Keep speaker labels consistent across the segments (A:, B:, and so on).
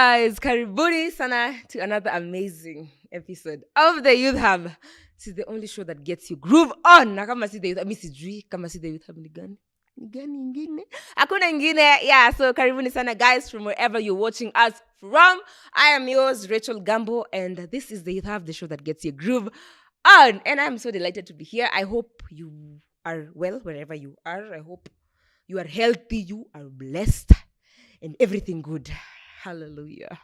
A: guys, karibuni sana to another amazing episode of the Youth Hub. This is the only show that gets you groove on. Na kama si the Youth Hub, sijui kama si the Youth Hub ni gani? Ni gani ingine? Hakuna ingine. Yeah, so karibuni sana guys from wherever you're watching us from. I am yours, Rachel Gambo, and this is the Youth Hub, the show that gets you groove on. And I'm so delighted to be here. I hope you are well wherever you are. I hope you are healthy, you are blessed, and everything good. Hallelujah.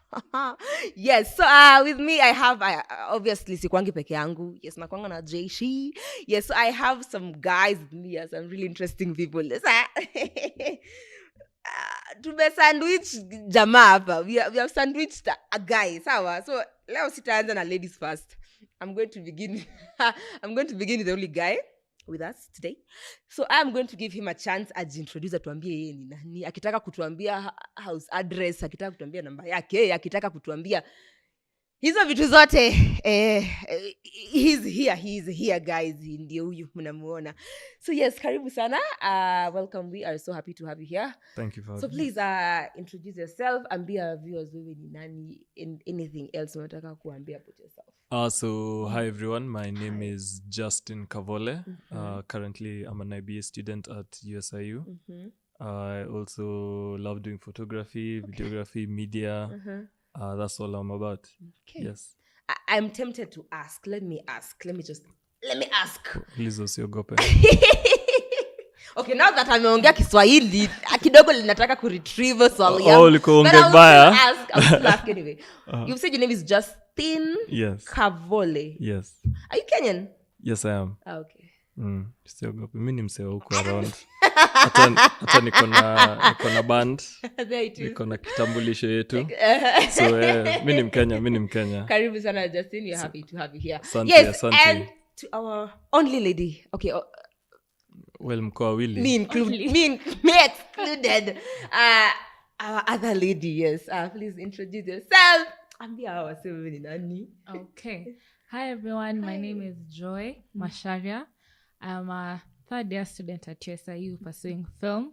A: Yes, so with me I have obviously sikwangi peke yangu. Yes, nakwanga na JC. Yes, so I have some guys with me, some really interesting people. Tume sandwich jamaa hapa. We have sandwiched a guy, sawa. So leo sitaanza na ladies first. I'm going to begin with the only guy with us today. So I'm going to give him a chance ajiintroduce, atuambie yeye ni nani, akitaka kutuambia house address, akitaka kutuambia namba yake, akitaka kutuambia hizo vitu zote. He's here guys, ndio huyu mnamuona. So yes, karibu sana. Welcome, we are so happy to have you here.
B: Thank you for
A: So please introduce yourself, ambia viewers wewe ni nani, and anything else unataka kuambia about yourself.
B: So hi everyone, my name is Justin Kavole. Currently I'm an IBA student at USIU. I also love doing photography, videography, media. That's all I'm about.
A: Okay.
B: Yes.
A: I'm tempted to ask. Let me ask.
B: Please usiogope.
A: Okay, now that ameongea Kiswahili, kidogo linataka kuretrieve swali yangu.
B: Liko ongea baya.
A: I'll ask anyway. You've said your name is Justin Kavole.
B: Yes.
A: Are you Kenyan?
B: Yes, I am.
A: Okay.
B: Usiogope. Mimi ni msee huko around. Hata niko na band. Niko na kitambulisho yetu. So mimi ni Mkenya.
A: Karibu sana Justin, we're happy to have you here.
B: Asante.
A: And to our only lady. Okay.
B: Well, mko wawili.
A: Me excluded. Our other lady, yes. Please introduce yourself. Ambia waseme ni nani.
C: Okay. Hi everyone, my name is Joy Masharia. I'm a third-year student at USIU pursuing film,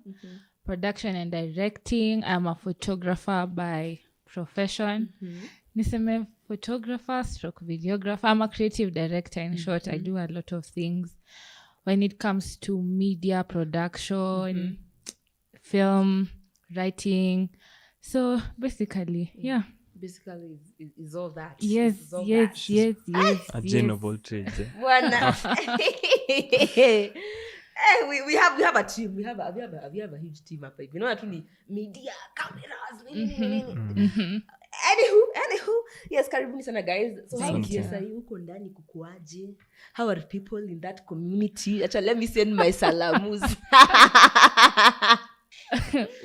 C: production and directing. I'm a photographer by profession. Niseme photographer, stroke videographer. I'm a creative director. In short, I do a lot of things when it comes to media production, film, writing. So basically, yeah.
A: Basically is all that.
C: Yes.
B: A Jane of all trades.
A: We have a team. We have a huge team up. You know, tu media, cameras. Anywho, yes, karibuni sana guys. So huko ndani kukuaje? How are people in that community? Actually, let me send my salamus.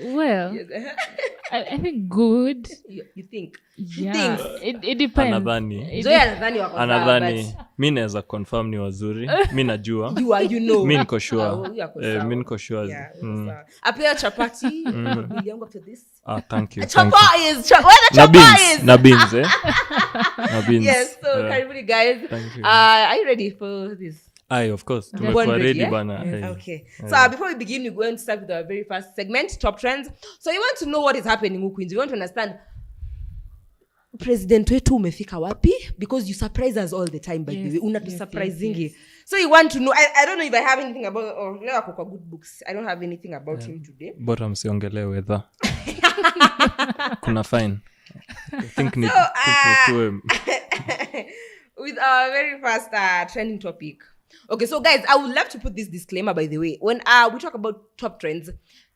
C: Well,
A: yes.
C: I think good.
A: You think?
C: Yeah, it depends.
B: Anadhani mimi naweza confirm ni wazuri. Mimi najua.
A: You know.
B: Mimi niko sure. Mimi niko sure.
A: Apia chapati. Bili yangu after this.
B: Thank you.
A: Na
B: beans.
A: Yes, so karibuni guys. Are you ready for this?
B: Of course. Tumekuwa ready bana.
A: Okay. So before we begin, we're going to start with our very first segment, Top Trends. So you want to know what is happening huku nje. You want to understand President wetu umefika wapi? Because you surprise us all the time, by the way. Unatusurprisingi. So you want to know, I don't know if I have anything about, or leo ako kwa good books. I don't have anything about him today.
B: Bora msiongelee weather. Kuna fine. I think ni
A: with our very first trending topic. Okay, so guys, I would love to put this disclaimer, by the way. When we talk about top trends,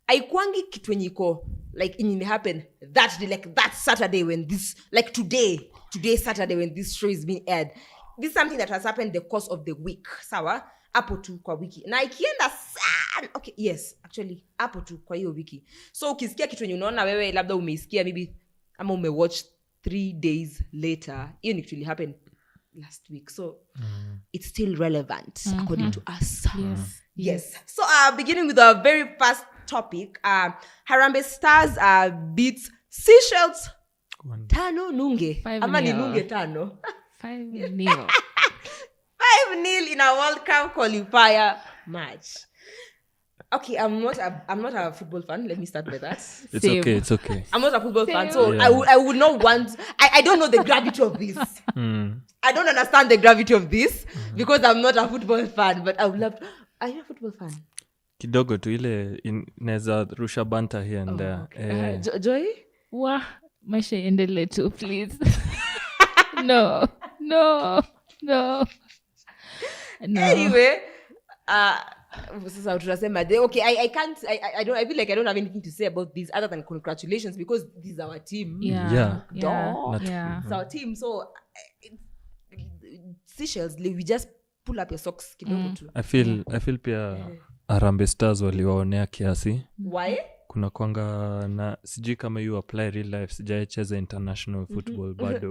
A: haikuangi kitu yenye iko like in happen that day, like that Saturday when this, like today Saturday when this show is being aired. This is something that has happened the course of the week. Sawa? Hapo tu kwa wiki. Na ikienda sana. Okay, yes, actually hapo tu kwa hiyo wiki. So ukisikia kitu yenye unaona wewe labda umeisikia maybe ama umewatch 3 days later, hiyo ni actually happened last week. So it's still relevant according to us. Yes. So beginning with our very first topic, Harambee Stars beats Seychelles 5-0 ama ni nunge 5
C: 5-0
A: 5-0 in a World Cup qualifier match. Okay, I'm not a football fan. Let me start by that.
B: It's
C: Same.
B: okay. It's okay.
A: I'm not a football fan, so
B: Yeah.
A: I would not want. I don't know the gravity of this. I don't understand the gravity of this because I'm not a football fan. But I would love. Are you a football fan?
B: Kidogo tu ile inaweza rusha banta here and there.
A: Joy?
C: Wa, maisha iendelee tu, please. No.
A: Anyway, sasa tunasema okay, I feel like I don't have anything to say about this other than congratulations because this is our team.
B: Yeah.
A: Duh.
C: Yeah.
A: It's our team. So Seychelles, we just pull up your socks kidogo tu.
B: I feel pia Harambee Stars waliwaonea kiasi.
A: Why?
B: Kuna kwanga na sijui kama you apply real life, sijaicheza international football bado.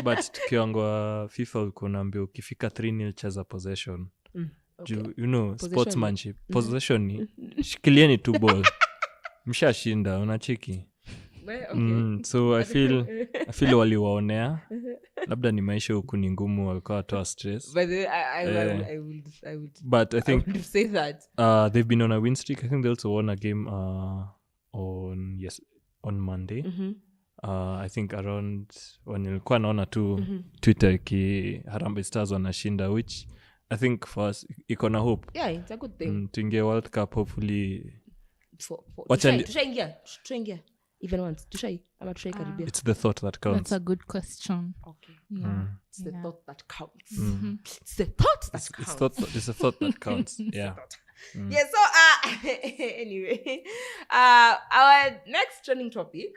B: But tukiongwa FIFA ukunaambia ukifika 3-0 cheza possession.
A: Okay.
B: You know, sportsmanship. Possession ni shikilieni tu ball. Mshashinda, unacheki.
A: Okay.
B: So I feel waliwaonea. Labda ni maisha huku ni ngumu, walikuwa watoa stress.
A: But I would
B: But I think
A: say that
B: they've been on a win streak. I think they also won a game on Monday. I think around when nilikuwa naona tu Twitter Harambee Stars wanashinda, which I think for us iko na hope.
A: Yeah, it's a good thing.
B: Tuingie World Cup hopefully.
A: Tushaingia even once. Tushai karibia.
B: It's the thought that counts.
C: That's a good question.
A: Okay.
C: Yeah.
A: It's the thought that counts. It's the thought that counts.
B: It's a thought that counts. Yeah.
A: Yeah, so anyway, our next trending topic.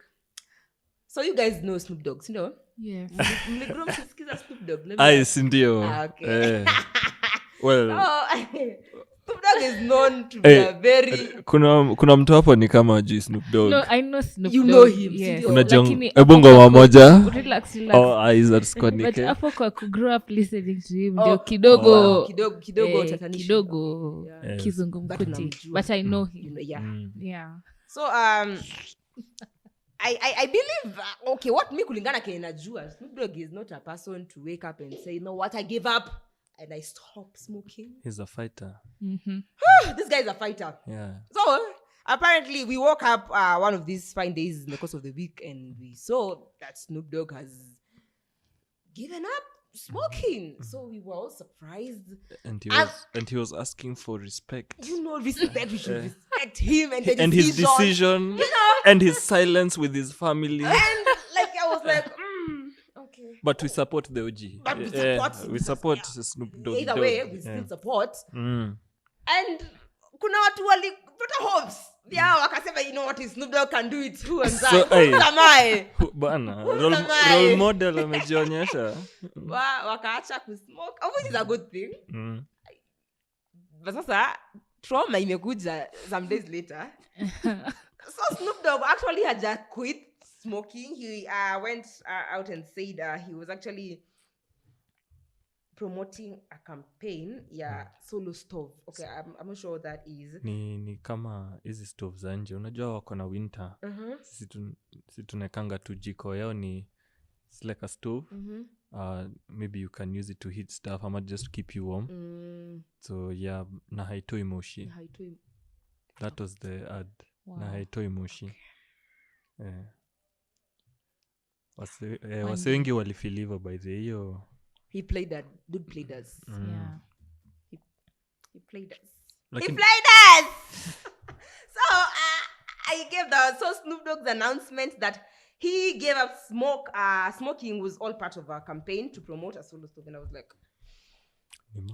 A: So you guys know Snoop Dogg, you know?
C: Yes.
A: Mligrow mkisikiza Snoop Dogg.
B: Sindio.
A: Okay.
B: Well,
A: Snoop Dogg is known to be a very
B: kuna mtu hapo ni kama ajui Snoop Dogg.
C: No, I know Snoop
A: You
C: Dogg.
A: know him,
C: Yes.
A: sindio?
B: Ebu ngoma moja.
C: Relax.
B: Eyes are
C: But
B: squanike.
C: hapo kwa kugrow up listening to him ndio kidogo
A: kidogo tatanishi.
C: kidogo
A: Yeah.
B: Yes.
C: kizungumkuti.
A: Tunamjua.
C: But I know
A: You
C: him.
A: know, yeah.
C: Yeah.
A: So I believe okay, what me kulingana ke najua, Snoop Dogg is not a person to wake up and say, you know what, I gave up and I stopped smoking.
B: He's a fighter.
A: This guy is a fighter.
B: Yeah.
A: So apparently we woke up one of these fine days in the course of the week and we saw that Snoop Dogg has given up smoking. So we were all surprised.
B: And he was asking for respect.
A: You know, respect. We should respect him and the
B: And his decision
A: You know?
B: and his silence with his family.
A: And like I was like, okay.
B: But we support the OG.
A: But we support
B: we support
A: yeah.
B: Snoop Dogg.
A: Either way, we still support.
B: Mm.
A: And kuna watu walipata hopes. Yeah, wakasema, you know what, Snoop Dogg can do it too and
B: So,
A: that.
B: Bana,
A: Who's
B: role
A: am I?
B: model amejionyesha.
A: Wakaacha kusmoke, which is a good thing.
B: Mm.
A: But sasa trauma imekuja some days later. So Snoop Dogg actually had just quit smoking. He went out and said he was actually promoting a campaign solo stove. Okay, I'm not sure what that is.
B: Ni kama hizi stove za nje. Unajua wako na winter. Sisi tunekanga tu jiko yao ni it's like a stove. Maybe you can use it to heat stuff or just keep you warm. So yeah, na haitoi moshi. That was the ad.
C: Wow.
B: Na haitoi moshi. Wase wengi walifiliva by the hiyo.
A: He played that. Dude played us.
C: Yeah.
A: He played us.
B: Like
A: He played us! So, I gave so Snoop Dogg's announcement that he gave up smoking was all part of our campaign to promote a solo stove. And I was like,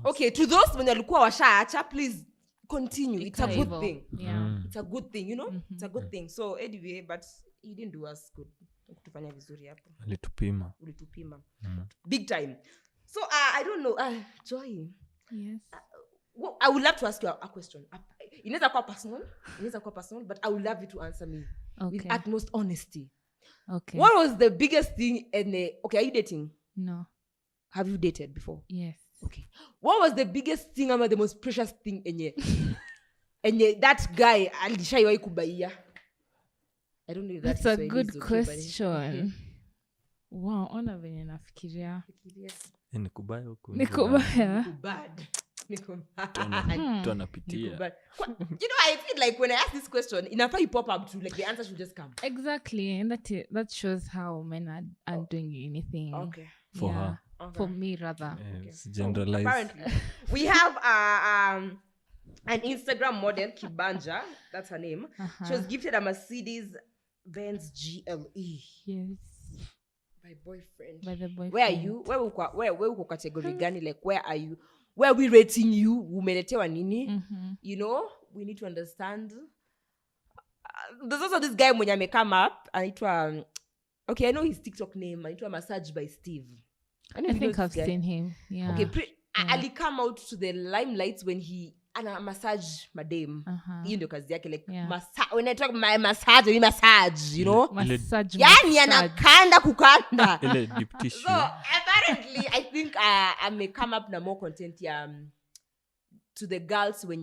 A: okay, to those when walikuwa washaacha, please continue. It's a good thing.
C: Yeah.
A: It's a good thing, you know? It's a good thing. So, anyway, but he didn't do us good. Kutufanya vizuri hapo.
B: Alitupima.
A: Ulitupima. Big time. So, I don't know. Joy.
C: Yes.
A: I would love to ask you a question. Inaweza kuwa personal, but I would love you to answer me with utmost honesty.
C: Okay.
A: What was the biggest thing okay, are you dating?
C: No.
A: Have you dated before?
C: Yes.
A: Okay. What was the biggest thing the most precious thing enye that guy alishaiwahi kubaia? I don't know if
C: that's a good question. Wow, ona venye nafikiria.
B: Nikubaya huko.
C: Nikubaya.
A: Bad.
B: tu anapitia.
A: You know, I feel like when I ask this question, inafaa you pop up to like the answer should just come.
C: Exactly, and that shows how men are doing anything.
A: Okay.
B: For her.
A: Okay.
C: For me rather.
B: It's generalized.
A: Apparently, we have an Instagram model, Kibanja, that's her name. She was gifted a Mercedes-Benz GLE
C: Yes.
A: by boyfriend.
C: By the boyfriend.
A: Where are you? Where uko category gani? Like, where are you? Where are we rating you? Umeletewa nini? You know, we need to understand. There's also this guy mwenye ame come up. Anaitwa, okay, I know his TikTok name. Anaitwa Massage by Steve.
C: I think I've seen him. Yeah.
A: Okay, Ali come out to the limelight when he ana massage madam. Hiyo ndio kazi yake, like when I talk my massage, you know,
C: massage.
A: Yani anakanda kukanda.
B: Ile deep tissue.
A: So apparently I think I may come up na more content to the girls when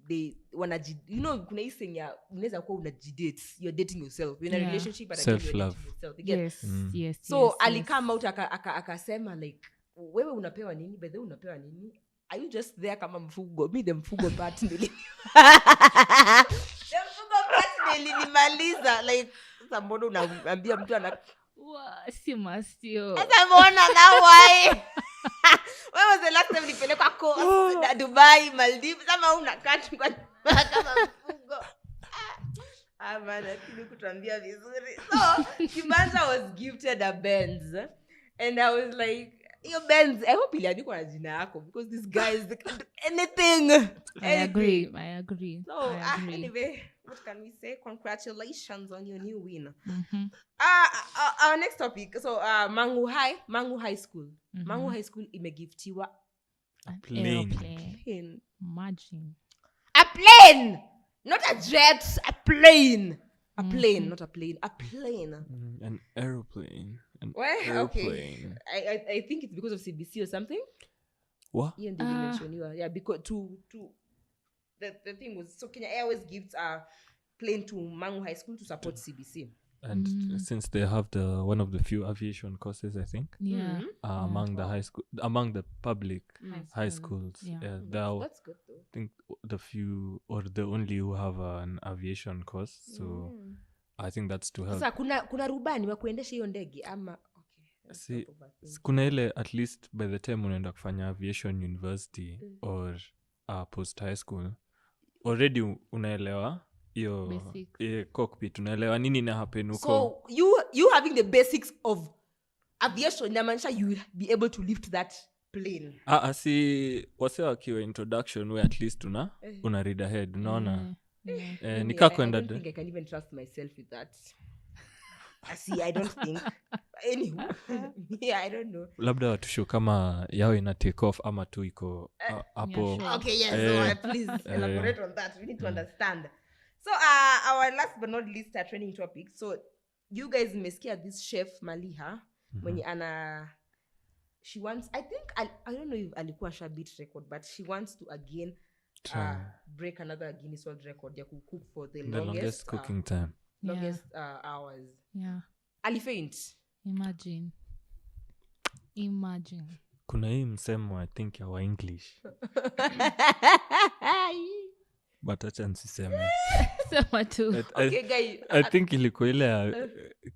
A: they wanna, you know, kuna hii thing ya unaweza kuwa unajidate, you're dating yourself, you're in a relationship but you're dating yourself.
C: Yes.
A: So ali come out akasema like, wewe unapewa nini? By the way, unapewa nini? Are you just there kama mfugo? Me the mfugo part nili. The mfugo part nilimaliza, like sasa mbona unaambia mtu ana
C: si mastio.
A: Sasa mbona now why? When was the last time nilipelekwa coast, Dubai, Maldives, kama unakaa tu kwa kama mfugo? Man, lakini kutuambia vizuri. So, Kibanja was gifted a Benz. And I was like, yo Benz, I hope iliandikwa na jina yako because this guy is anything.
C: I agree.
A: So, anyway, what can we say? Congratulations on your new win. Our next topic. So, Mangu High School. Mangu High School imegiftiwa
B: a plane.
C: Imagine.
A: A plane! Not a jet, a plane. A plane, not a plane. A plane.
B: An aeroplane.
A: Okay. I think it's because of CBC or something.
B: What?
A: Ian didn't mention you. Yeah, because the thing was, so Kenya Airways gives a plane to Mangu High School to support CBC.
B: And since they have one of the few aviation courses, I think, among the public high schools,
A: That's good though.
B: I think the few or the only who have an aviation course, so I think that's to help.
A: Sasa kuna rubani wa kuendesha hiyo ndege ama
B: see, kuna ile at least by the time unaenda kufanya aviation university or post high school already unaelewa hiyo cockpit, unaelewa nini na happen huko.
A: So you having the basics of aviation inamaanisha you will be able to lift that plane.
B: Si wase wakiwa introduction we at least una read ahead, unaona.
A: Nikakwenda I don't think I can even trust myself with that. I don't think. Anyway, I don't know.
B: Labda watusho kama yao ina take off ama tu iko hapo.
A: Okay, yes. So please elaborate on that. We need to understand. So our last but not least training topic. So you guys mmesikia this chef Maliha mwenye she wants, I think I don't know if alikuwa sha beat record, but she wants to again break another Guinness World Record ya cook for the longest
B: cooking time.
A: Longest hours.
C: Yeah.
A: Alifaint.
C: Imagine.
B: Kuna hii msemo I think ya wa English. But acha nisiseme.
C: Sema tu.
A: Okay, guys.
B: I think ilikuwa ile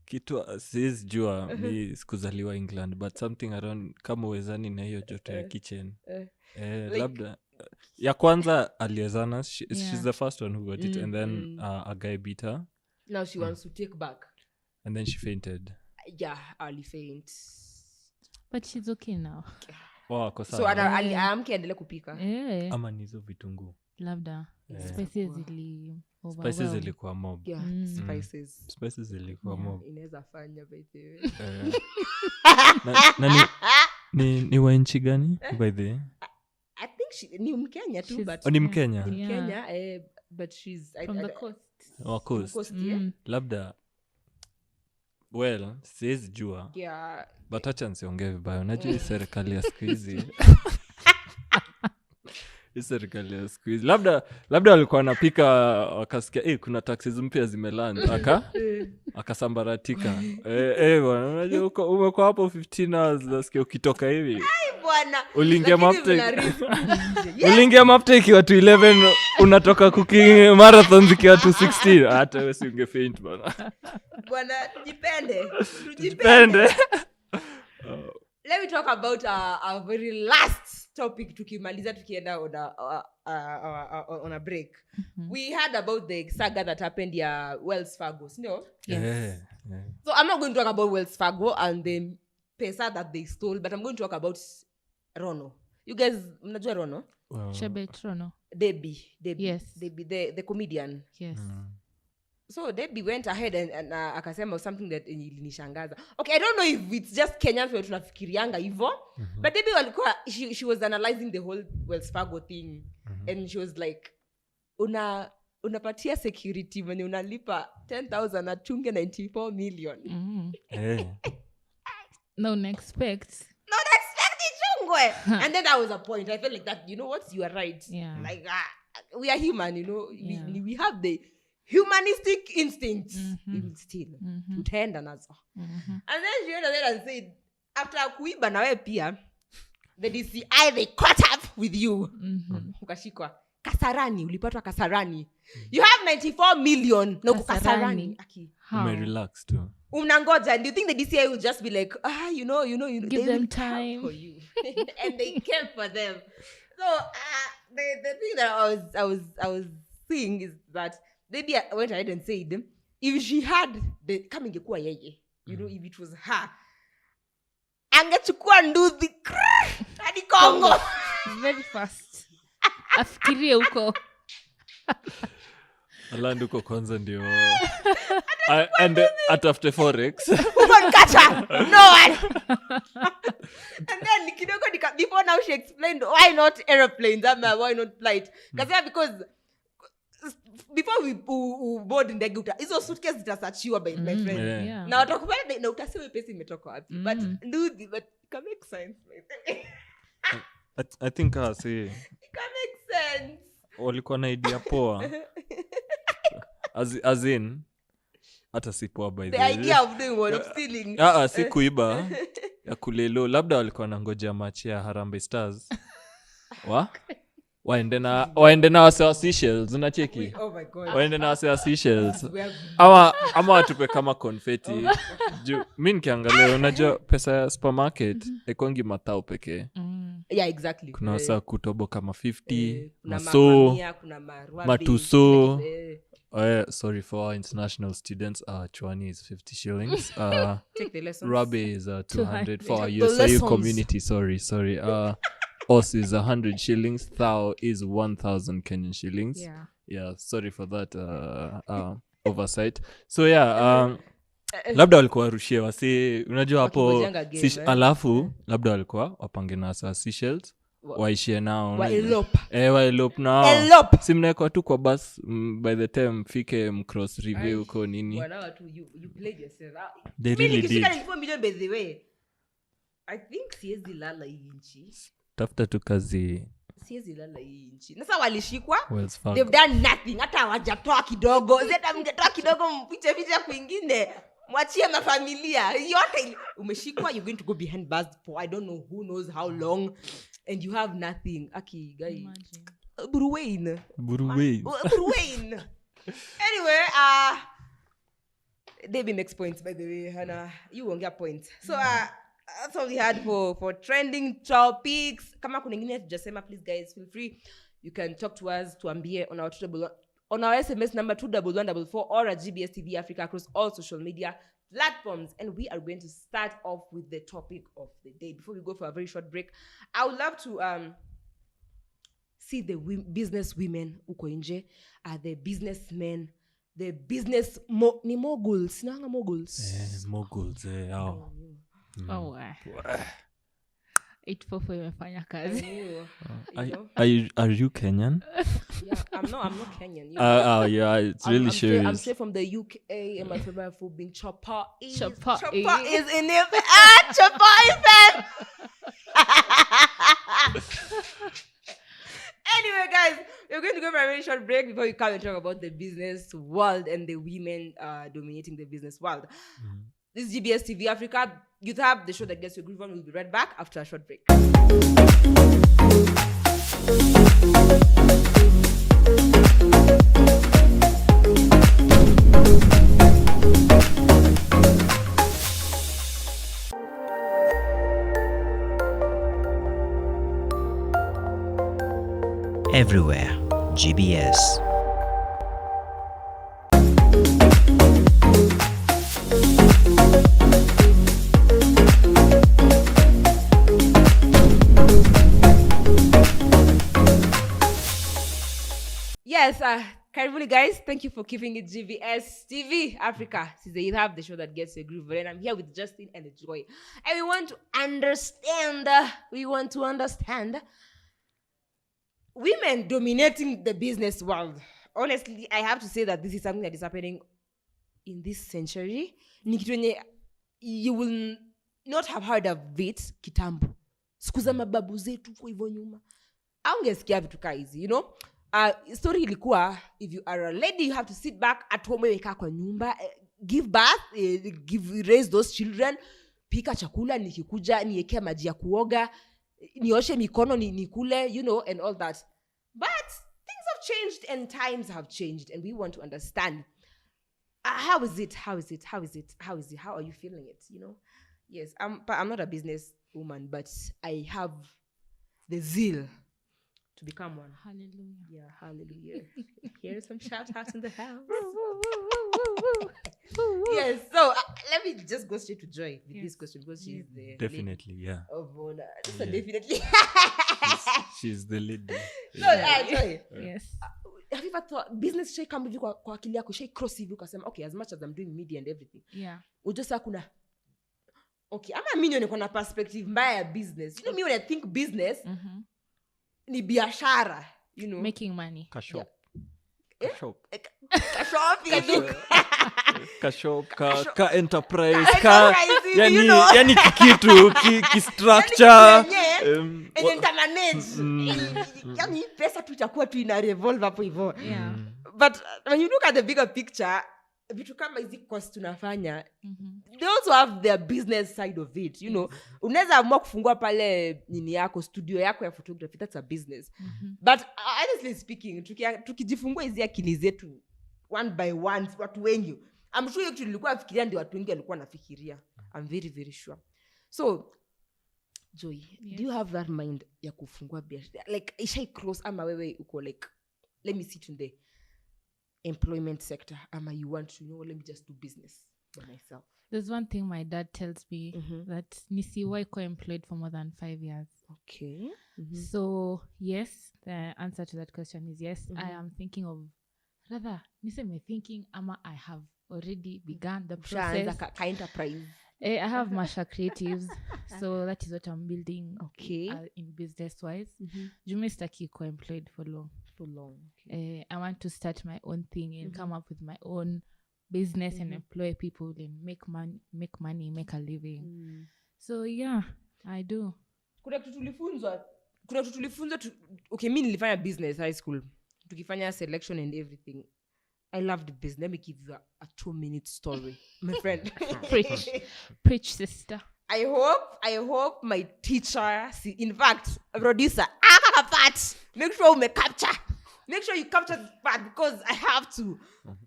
B: kitu siwezi jua mi sikuzaliwa England, but something around kama uwezani na hiyo joto ya kitchen. Like, labda ya kwanza aliezana, she's the first one who got it, and then a guy beat her.
A: Now she wants to take back.
B: And then she fainted.
A: Yeah, early faint.
C: But she's okay now.
B: Wow,
A: so aamke aendelee kupika.
B: Ama nizo vitunguu.
C: Labda. Spices
B: zilikuwa mob.
A: Yeah,
B: Spices zilikuwa mob.
A: Inaweza fanya by the
B: way. Ni wa nchi gani by the way?
A: I think ni Mkenya too, but
B: ni Mkenya.
A: Ni Mkenya, but she's
C: from the coast.
B: Coast. Labda siwezi jua.
A: Yeah.
B: But acha nsiongee vibaya. Unajua hii serikali ya siku hizi. Labda walikuwa wanapika wakasikia kuna taxes mpya zimeland akasambaratika. Bwana unajua umekuwa hapo 15 hours nasikia ukitoka hivi.
A: bwana.
B: Uliingia
A: Lakini
B: Maptech.
A: mna risk nje. Yeah.
B: Uliingia Maptech ikiwa tu 11 unatoka cooking marathon zikiwa tu 16. Hata wewe si ungefaint bana.
A: Bwana, tujipende.
B: Pende.
A: Let me talk about our very last topic tukimaliza tukienda on a break. We heard about the saga that happened ya Wells Fargo, no?
C: Yes.
B: Yeah.
A: So I'm not going to talk about Wells Fargo and the pesa that they stole, but I'm going to talk about Rono. You guys, mnajua Rono?
B: Well,
C: Chebe Trono.
A: Debbie.
C: Yes.
A: Debbie, the comedian.
C: Yes.
A: So Debbie went ahead and akasema something that ilinishangaza. Okay, I don't know if it's just Kenyans who tunafikirianga hivyo, but Debbie walikuwa she was analyzing the whole Wells Fargo thing, and she was like, unapatia security mwenye unalipa 10,000 achunge 94 million.
B: hey.
C: No one expects.
A: Not expect ichungwe. And then that was a point. I felt like that, you know what, you are right.
C: Yeah.
A: Like we are human, you know.
C: Yeah.
A: We have the humanistic instincts. We will steal. Tutaenda nazo. And then she went ahead and said, after kuiba na wewe pia, the DCI, they caught up with you. Ukashikwa. Kasarani, ulipatwa Kasarani. You have 94 million. No, Kasarani. Aki.
C: How?
B: May relax too.
A: Unangoja. And do you think the DCI will just be like, you know,
C: Give
A: they
C: them
A: will
C: time.
A: come for you. And they came for them. So the thing that I was seeing is that maybe I went ahead and said, if she had the kama ingekuwa yeye, you know, if it was her, angechukua nduthi hadi Kongo.
C: Very fast. Afikirie huko.
B: Aland huko kwanza ndio. And atafute forex.
A: Who got catch her? No one. And then kidogo before now she explained why not airplanes, why not flight. Because before we board ndege hizo suitcase zitasachiwa by my friend.
C: Yeah.
A: Na watakubali na utasema pesa imetoka wapi. But it can make sense.
B: I think see.
A: It can make sense.
B: Walikuwa na idea poa. As in hata si poa by
A: The idea of doing what, of stealing.
B: Si kuiba ya kulelo, labda walikuwa na ngoja machi ya Harambee Stars. Waende na wase Seychelles, unacheki?
A: Oh my god.
B: Waende na wase Seychelles.
A: We have
B: Ama watupe kama confetti. Mimi nikiangalia unajua pesa ya supermarket haikwangi matao pekee.
A: Yeah, exactly.
B: Kuna wasa kutobo kama 50,
A: kuna
B: maso,
A: mamamia, kuna marwabi,
B: matuso. Sorry for our international students. Chwani is 50 shillings.
A: Take the lessons.
B: Rabe is 200 for our
A: The
B: USIU
A: lessons.
B: community. Sorry. Os is 100 shillings. Thou is 1,000 Kenyan shillings. Yeah. Sorry for that oversight. So yeah. Labda walikuwa warushie wasi, unajua hapo alafu labda walikuwa wapange na Seychelles waishie nao waelope nao si mnaekwa tu kwa bus by the time fike mcross review huko nini.
A: You played yourself.
B: They really did.
A: 94 million by the way. I think siezi lala hii nchi.
B: Tafuta tu kazi.
A: Siezi lala hii nchi. Nasa walishikwa.
B: They've
A: done nothing. Hata hawajatoa kidogo. Zeta mngetoa kidogo mpiche kwingine. Mwachie mafamilia. Yote umeshikwa, you're going to go behind bars for I don't know who knows how long, and you have nothing. Aki guy. Buruwain. Anyway, Debbie makes points by the way. Hana, you won't get points. So that's all we had for trending topics. Kama kuna ingine tujasema, please guys feel free. You can talk to us, tuambie on our SMS number 21144 or at GBS TV Africa across all social media platforms. And we are going to start off with the topic of the day. Before we go for a very short break, I would love to see the business women uko nje, the businessmen, the business moguls. Sinanga moguls.
B: Moguls.
C: Oh, 844 imefanya kazi.
B: Are you Kenyan?
A: Yeah, I'm not Kenyan.
B: Yeah, it's really serious.
A: I'm straight from the UK, and my favorite food being Chopper is in it. Chopper FM. Anyway, guys, we're going to go for a very short break before we come and talk about the business world and the women dominating the business world. This is GBS TV Africa. Youth Hub, the show that gets your groove on. We'll be right back after a short break.
D: Everywhere, GBS.
A: Yes, carefully guys, thank you for keeping it GBS TV Africa. This is the Youth Hub, the show that gets your groove on. And I'm here with Justin and Joy. And we want to understand women dominating the business world. Honestly, I have to say that this is something that is happening in this century. You will not have heard of it kitambo. Skuza mababu zetu kwa hivyo nyuma. Aungesikia vitu kaa hizi, you know? Story ilikuwa, if you are a lady, you have to sit back at home, weka kwa nyumba, give birth, raise those children, pika chakula, nikikuja, niwekea maji ya kuoga, nioshe mikono, nikule, you know, and all that. But things have changed and times have changed, and we want to understand. How is it? How are you feeling it? You know? Yes, I'm not a business woman, but I have the zeal to become one.
C: Hallelujah.
A: Yeah, hallelujah. Here's some shout outs in the house. Yes, so let me just go straight to Joy with this question because she's the
B: Definitely, yeah.
A: of honor. So definitely.
B: She's the lead.
A: So, Joy.
C: Yes.
A: Have you ever thought business shai come hivi kwa akili yako, shai cross hivi ukasema okay, as much as I'm doing media and everything.
C: Yeah.
A: Ujosa kuna okay, ama mimi niko na perspective mbaya ya business. You know me when I think business, ni biashara, you know.
C: Making money.
B: Kashop. Kashop, ka enterprise,
A: you know.
B: yani kikitu, ki structure.
A: And intermanage. Yani pesa tu itakuwa tu ina revolve hapo hivyo.
C: Yeah.
A: But when you look at the bigger picture, vitu kama hizi cost tunafanya, they also have their business side of it, you know. Unaweza amua kufungua pale nini yako, studio yako ya photography, that's a business. But honestly speaking, tukijifungua hizi akili zetu one by one, watu wengi, I'm sure actually nilikuwa nafikiria ndio watu wengi walikuwa nafikiria. I'm very very sure. So Joy, do you have that mind ya kufungua biashara? Like ishai cross ama wewe uko like let me sit in the employment sector, ama you want to know, let me just do business by myself?
C: There's one thing my dad tells me, that nisiwai co-employed for more than 5 years.
A: Okay.
C: So yes, the answer to that question is yes. I am thinking of, rather niseme thinking, ama I have already begun the process.
A: Ka enterprise.
C: I have Masha Creatives, so that is what I'm building.
A: Okay.
C: In business wise. Jume sitaki co-employed for long.
A: Okay.
C: I want to start my own thing and come up with my own business and employ people and make money, make a living. So yeah, I do.
A: Kuna kitu tulifunzwa okay, mimi nilifanya business high school. Tukifanya selection and everything. I loved business. Let me give you a 2-minute story, my friend.
C: Preach, sister.
A: I hope my teacher, in fact, a producer, make sure you capture this part because I have to.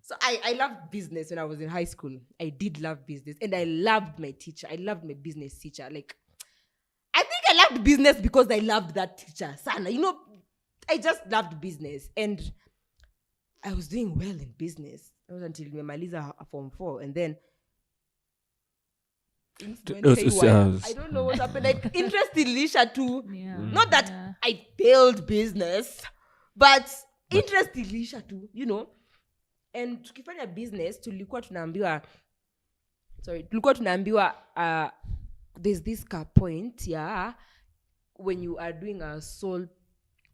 A: So I loved business when I was in high school. I did love business, and I loved my teacher. I loved my business teacher. Like, I think I loved business because I loved that teacher. Sana, you know, I just loved business, and I was doing well in business. It was until nimemaliza Form 4, and then I don't know what happened. Like interest ilisha too.
C: Yeah.
A: Not that I failed business, but interest ilisha too, you know. And tukifanya business tulikuwa tunaambiwa there's this point when you are doing a sole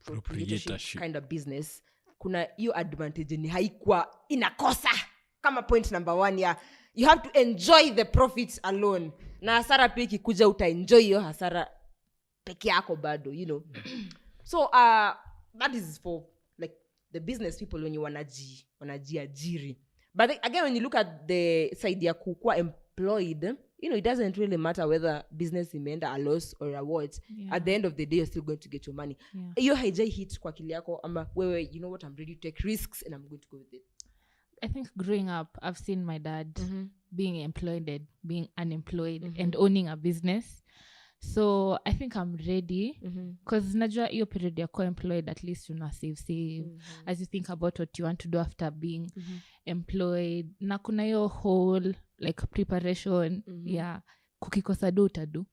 A: proprietorship kind of business, kuna hiyo advantage ni haikuwa inakosa kama point number 1 you have to enjoy the profits alone, na hasara pia ikikuja utaenjoy hiyo hasara peke yako bado, you know. So that is for like the business people when you wanajiajiri. But again, when you look at the side ya kukua employed, it doesn't really matter whether business imeenda a loss or a what.
C: Yeah.
A: At the end of the day, you're still going to get your money.
C: Yeah.
A: Hiyo haijai hit kwa akili yako ama wewe, you know what, I'm ready to take risks and I'm going to go with it.
C: I think growing up, I've seen my dad being employed and being unemployed
A: Mhm.
C: and owning a business. So I think I'm ready because najua hiyo period ya co-employed, at least una save as you think about what you want to do after being employed. Na kuna hiyo whole like preparation ya kukikosa do utadu.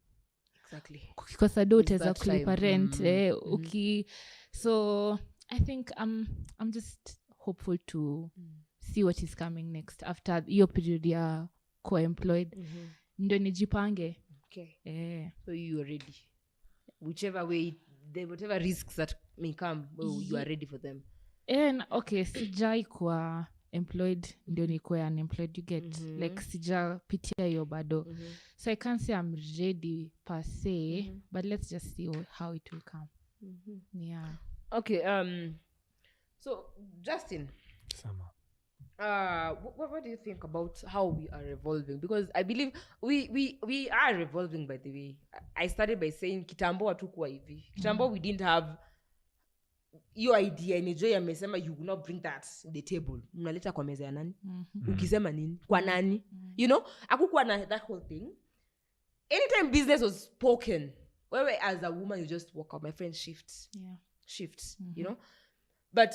A: Exactly.
C: Kukikosa do
A: It's
C: utaweza
A: that
C: kulipa
A: time.
C: rent. So I think I'm just hopeful to see what is coming next after hiyo period ya co-employed. Ndio nijipange.
A: Okay. So you are ready. Whichever way, whatever risks that may come, you are ready for them.
C: And okay, sijai kuwa employed ndio nikuwe unemployed, you get like sijapitia hiyo bado. So I can't say I'm ready per se, but let's just see how it will come. Yeah.
A: Okay. So Justin,
B: Sama.
A: what do you think about how we are evolving? Because I believe we are evolving. By the way, I started by saying kitambo hatukuwa hivi. Kitambo we didn't have your idea. Enjoy amesema you will not bring that to the table. Mnaleta kwa meza ya nani? Ukisema nini? Kwa nani? Hakukuwa na that whole thing. Anytime business was spoken, wewe as a woman you just walk out. My friend shifts. But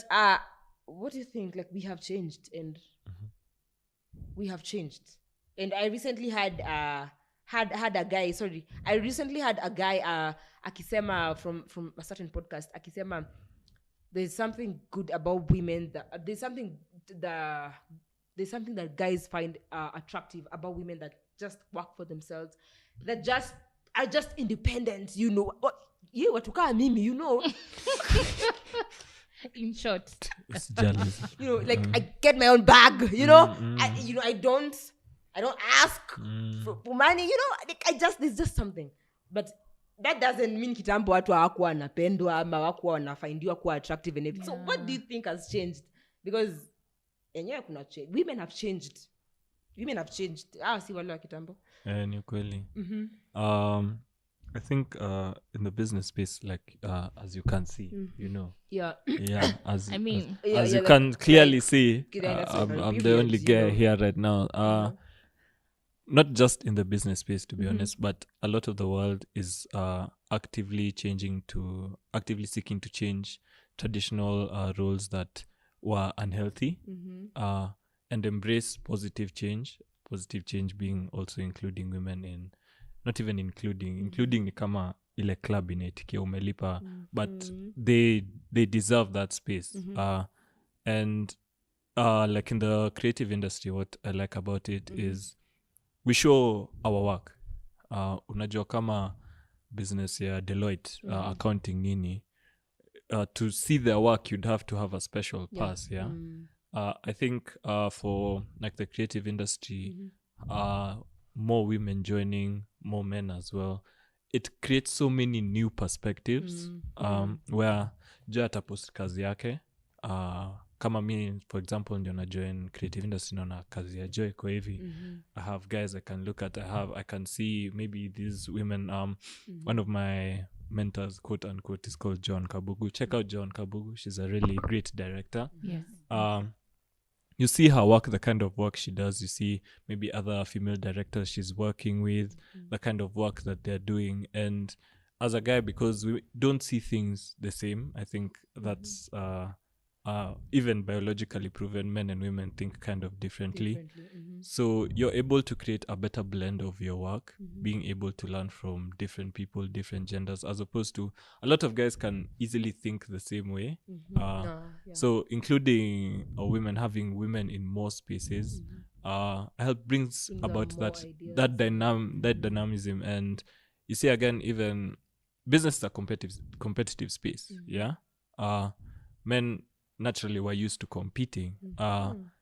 A: what do you think? Like, we have changed and and I recently had a guy, I recently had a guy akisema from a certain podcast akisema there's something good about women, that there's something that guys find attractive about women that just work for themselves, that just are just independent, watu kaa mimi,
C: In short.
B: It's jealous.
A: like I get my own bag, I don't ask for money, like there's just something. But that doesn't mean kitambo watu hawakuwa wanapendwa ama hawakuwa wanafindiwa kuwa attractive and everything. So what do you think has changed? Because enyewe kuna change. Women have changed. Si wale wa kitambo.
B: Ni kweli. I think in the business space, like as you can see,
A: Yeah.
B: as
C: I mean,
B: as you
A: like,
B: can clearly see,
A: that's
B: I'm
A: very
B: the
A: privileged,
B: only guy here right now. Not just in the business space, to be honest, but a lot of the world is actively seeking to change traditional roles that were unhealthy, and embrace positive change. Positive change being also including women in, not even including ni kama ile club inaitikia umelipa, but they deserve that space. And like in the creative industry, what I like about it is we show our work. Unajua kama business ya Deloitte, accounting nini, to see their work you'd have to have a special pass. I think for like the creative industry, more women joining, more men as well, it creates so many new perspectives, where Joy atapost kazi yake, kama mi for example ndio na join creative industry, naona kazi ya Joy kwa hivi, I have guys I can look at, I can see maybe these women. One of my mentors, quote unquote, is called John Kabugu. Check out John Kabugu. She's a really great director.
C: yes.
B: You see her work, the kind of work she does. You see maybe other female directors she's working with, the kind of work that they're doing. And as a guy, because we don't see things the same, I think that's even biologically proven. Men and women think kind of differently. So you're able to create a better blend of your work, being able to learn from different people, different genders, as opposed to a lot of guys can easily think the same way. So including women, having women in more spaces, help brings about that dynamism. And you see, again, even business is a competitive space. Men naturally were used to competing.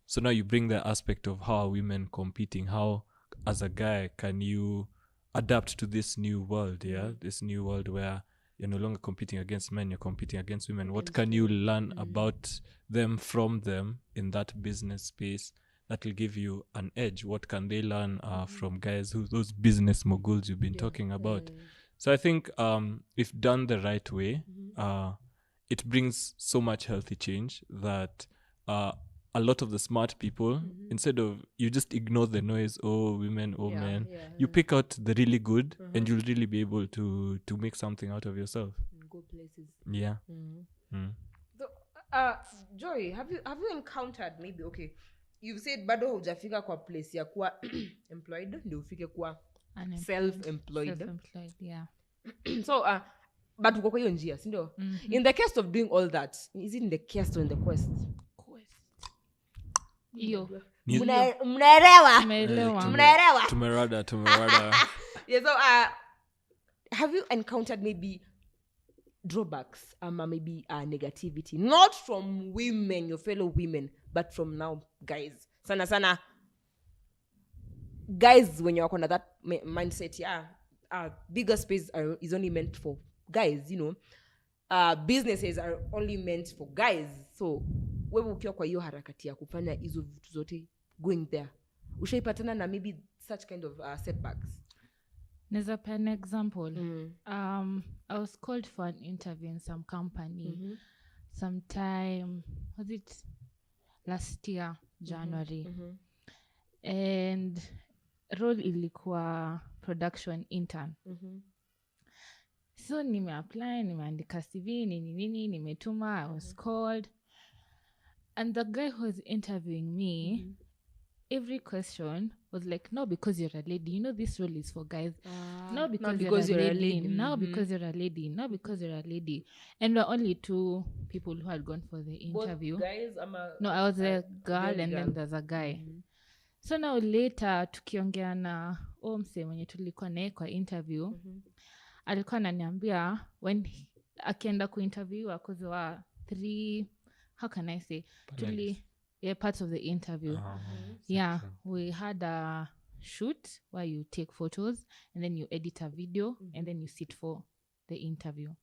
B: So now you bring the aspect of how are women competing, how as a guy can you adapt to this new world, this new world where you're no longer competing against men, you're competing against women. What can you learn about them, from them, in that business space that will give you an edge. What can they learn from guys those business moguls you've been talking about? So I think if done the right way, it brings so much healthy change that a lot of the smart people, instead of you just ignore the noise, oh women, oh men, you pick out the really good, and you'll really be able to make something out of yourself.
A: Go places.
B: Yeah.
A: So, Joy, have you encountered maybe, okay, you've said bado hujafika kwa place ya kuwa employed ndio ufike kwa self-employed.
C: Self-employed, yeah.
A: So but uko kwa hiyo njia, si ndio? In the case of doing all that, is it in the quest or in the quest?
C: Hiyo.
A: Mnaelewa?
B: Tumerada.
A: Yeah, so have you encountered maybe drawbacks, maybe negativity, not from women, your fellow women, but from now guys? Sana guys, when you're on that mindset, bigger space is only meant for guys, you know. Businesses are only meant for guys. So wewe ukiwa kwa hiyo harakati ya kufanya hizo vitu zote, going there, ushaipatana na maybe such kind of setbacks?
C: Neza pay an example. I was called for an interview in some company sometime, was it last year, January? And role ilikuwa production intern. So nimeapply, nimeandika CV, nini, nimetuma, I was called. And the guy who was interviewing me, every question was like, no, because you're a lady. You know, this role is for guys. No, because you're a lady. No, because you're a lady. No, because you're a lady. And there were only 2 people who had gone for the interview.
A: Both guys?
C: No, I was a girl and then there's a guy. So now later, tukiongea na mse mwenye tulikuwa naye kwa interview, alikuwa ananiambia when akienda kuinterview because wa 3, how can I say, parts of the interview. Yeah, we had a shoot where you take photos and then you edit a video and then you sit for the interview.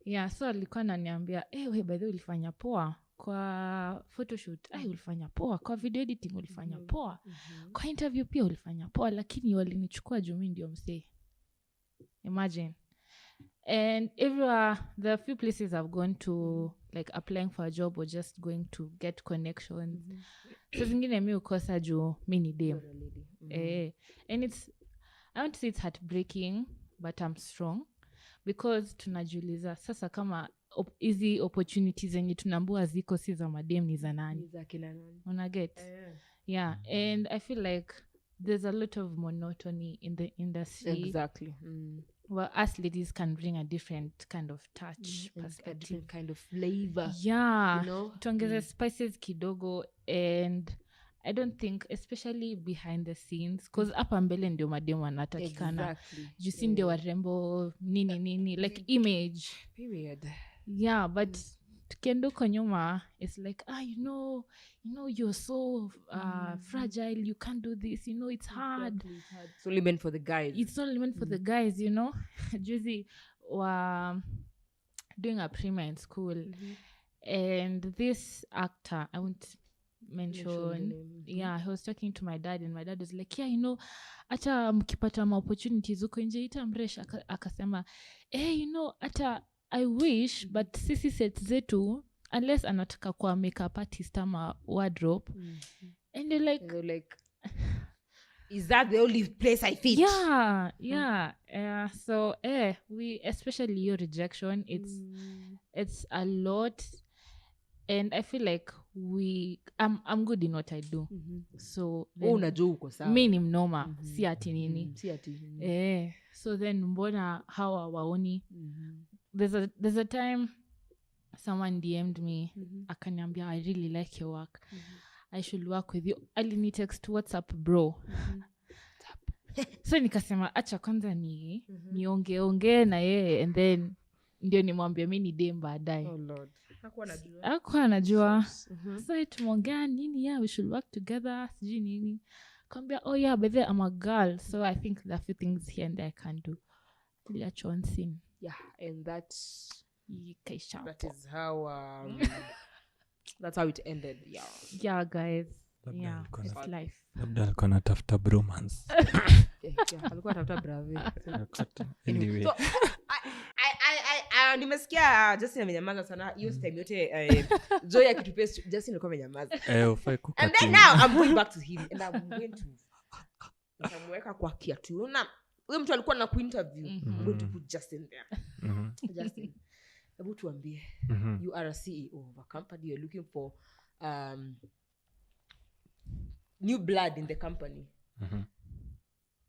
C: Yeah, so alikuwa ananiambia, we by the way ulifanya poa kwa photoshoot, ulifanya poa kwa video editing, ulifanya poa kwa interview pia ulifanya poa, lakini walinichukua juu mimi ndio msee. Imagine. And everywhere, there are a few places I've gone to, like applying for a job or just going to get connections. So zingine mi ukosa juu mi ni dem. And I want to say it's heartbreaking, but I'm strong because tunajiuliza sasa kama hizi opportunities zenye tunaambua ziko si za madem ni za nani? Una get? Yeah, and I feel like there's a lot of monotony in the industry.
A: Exactly.
C: Well, us ladies can bring a different kind of touch, perspective,
A: a different kind of flavor.
C: Yeah,
A: you know?
C: Tuongeze spices kidogo, and I don't think, especially behind the scenes, because hapa mbele ndio mademu wanatakikana. You see ndio warembo nini like image.
A: Period.
C: Yeah, but tukienda huko nyuma, it's like, you know, you're so fragile, you can't do this, you know, it's hard.
A: Exactly, it's hard. It's only meant for the guys.
C: It's only meant for the guys, you know. Juzi were doing a premiere in school, and this actor, I won't mention, yeah, he was talking to my dad, and my dad was like, yeah, you know, ata mkipata ma opportunities uko nje ita mresha. Akasema, you know, ata I wish, but sisi set zetu, unless anataka kwa makeup artist ama wardrobe, and they're like,
A: is that the only place I fit?
C: Yeah. So we, especially your rejection, it's a lot, and I feel like I'm good in what I do. So
A: unajua uko sawa.
C: Mimi ni mnoma, si ati nini. So then mbona hawa waoni? There's a time someone DM'd me, akaniambia, I really like your work. I should work with you. Alini text WhatsApp bro. So nikasema acha kwanza niongee na yeye, and then ndio nimwambie mimi ni dem baadaye.
A: Oh Lord.
C: Hakuwa anajua. So tumeongea nini, yeah, we should work together, sijui nini. Kambia, oh yeah, but I'm a girl, so I think there are a few things here and there I can do. Bila chonsin.
A: Yeah, and that is how That's how it ended. Yeah.
C: Yeah, guys.
B: Labda
C: Yeah,
B: alikuwa
C: it's
B: na-
C: life.
B: labda alikuwa anatafuta bromance.
A: Yeah. Alikuwa anatafuta brave.
B: Anyway.
A: So, nimesikia Justin amenyamaza sana hiyo time yote. Joy akitupia Justin alikuwa amenyamaza.
B: Ufai
A: And
B: kukati.
A: then now I'm going back to him and I'm going to nitamweka kwa kiatu. Unaona huyo mtu alikuwa na kuinterview. I'm going to put Justin there.
B: Mhm.
A: Justin, hebu tuambie,
B: Mhm.
A: you are a CEO of a company, you're looking for new blood in the company.
B: Mhm.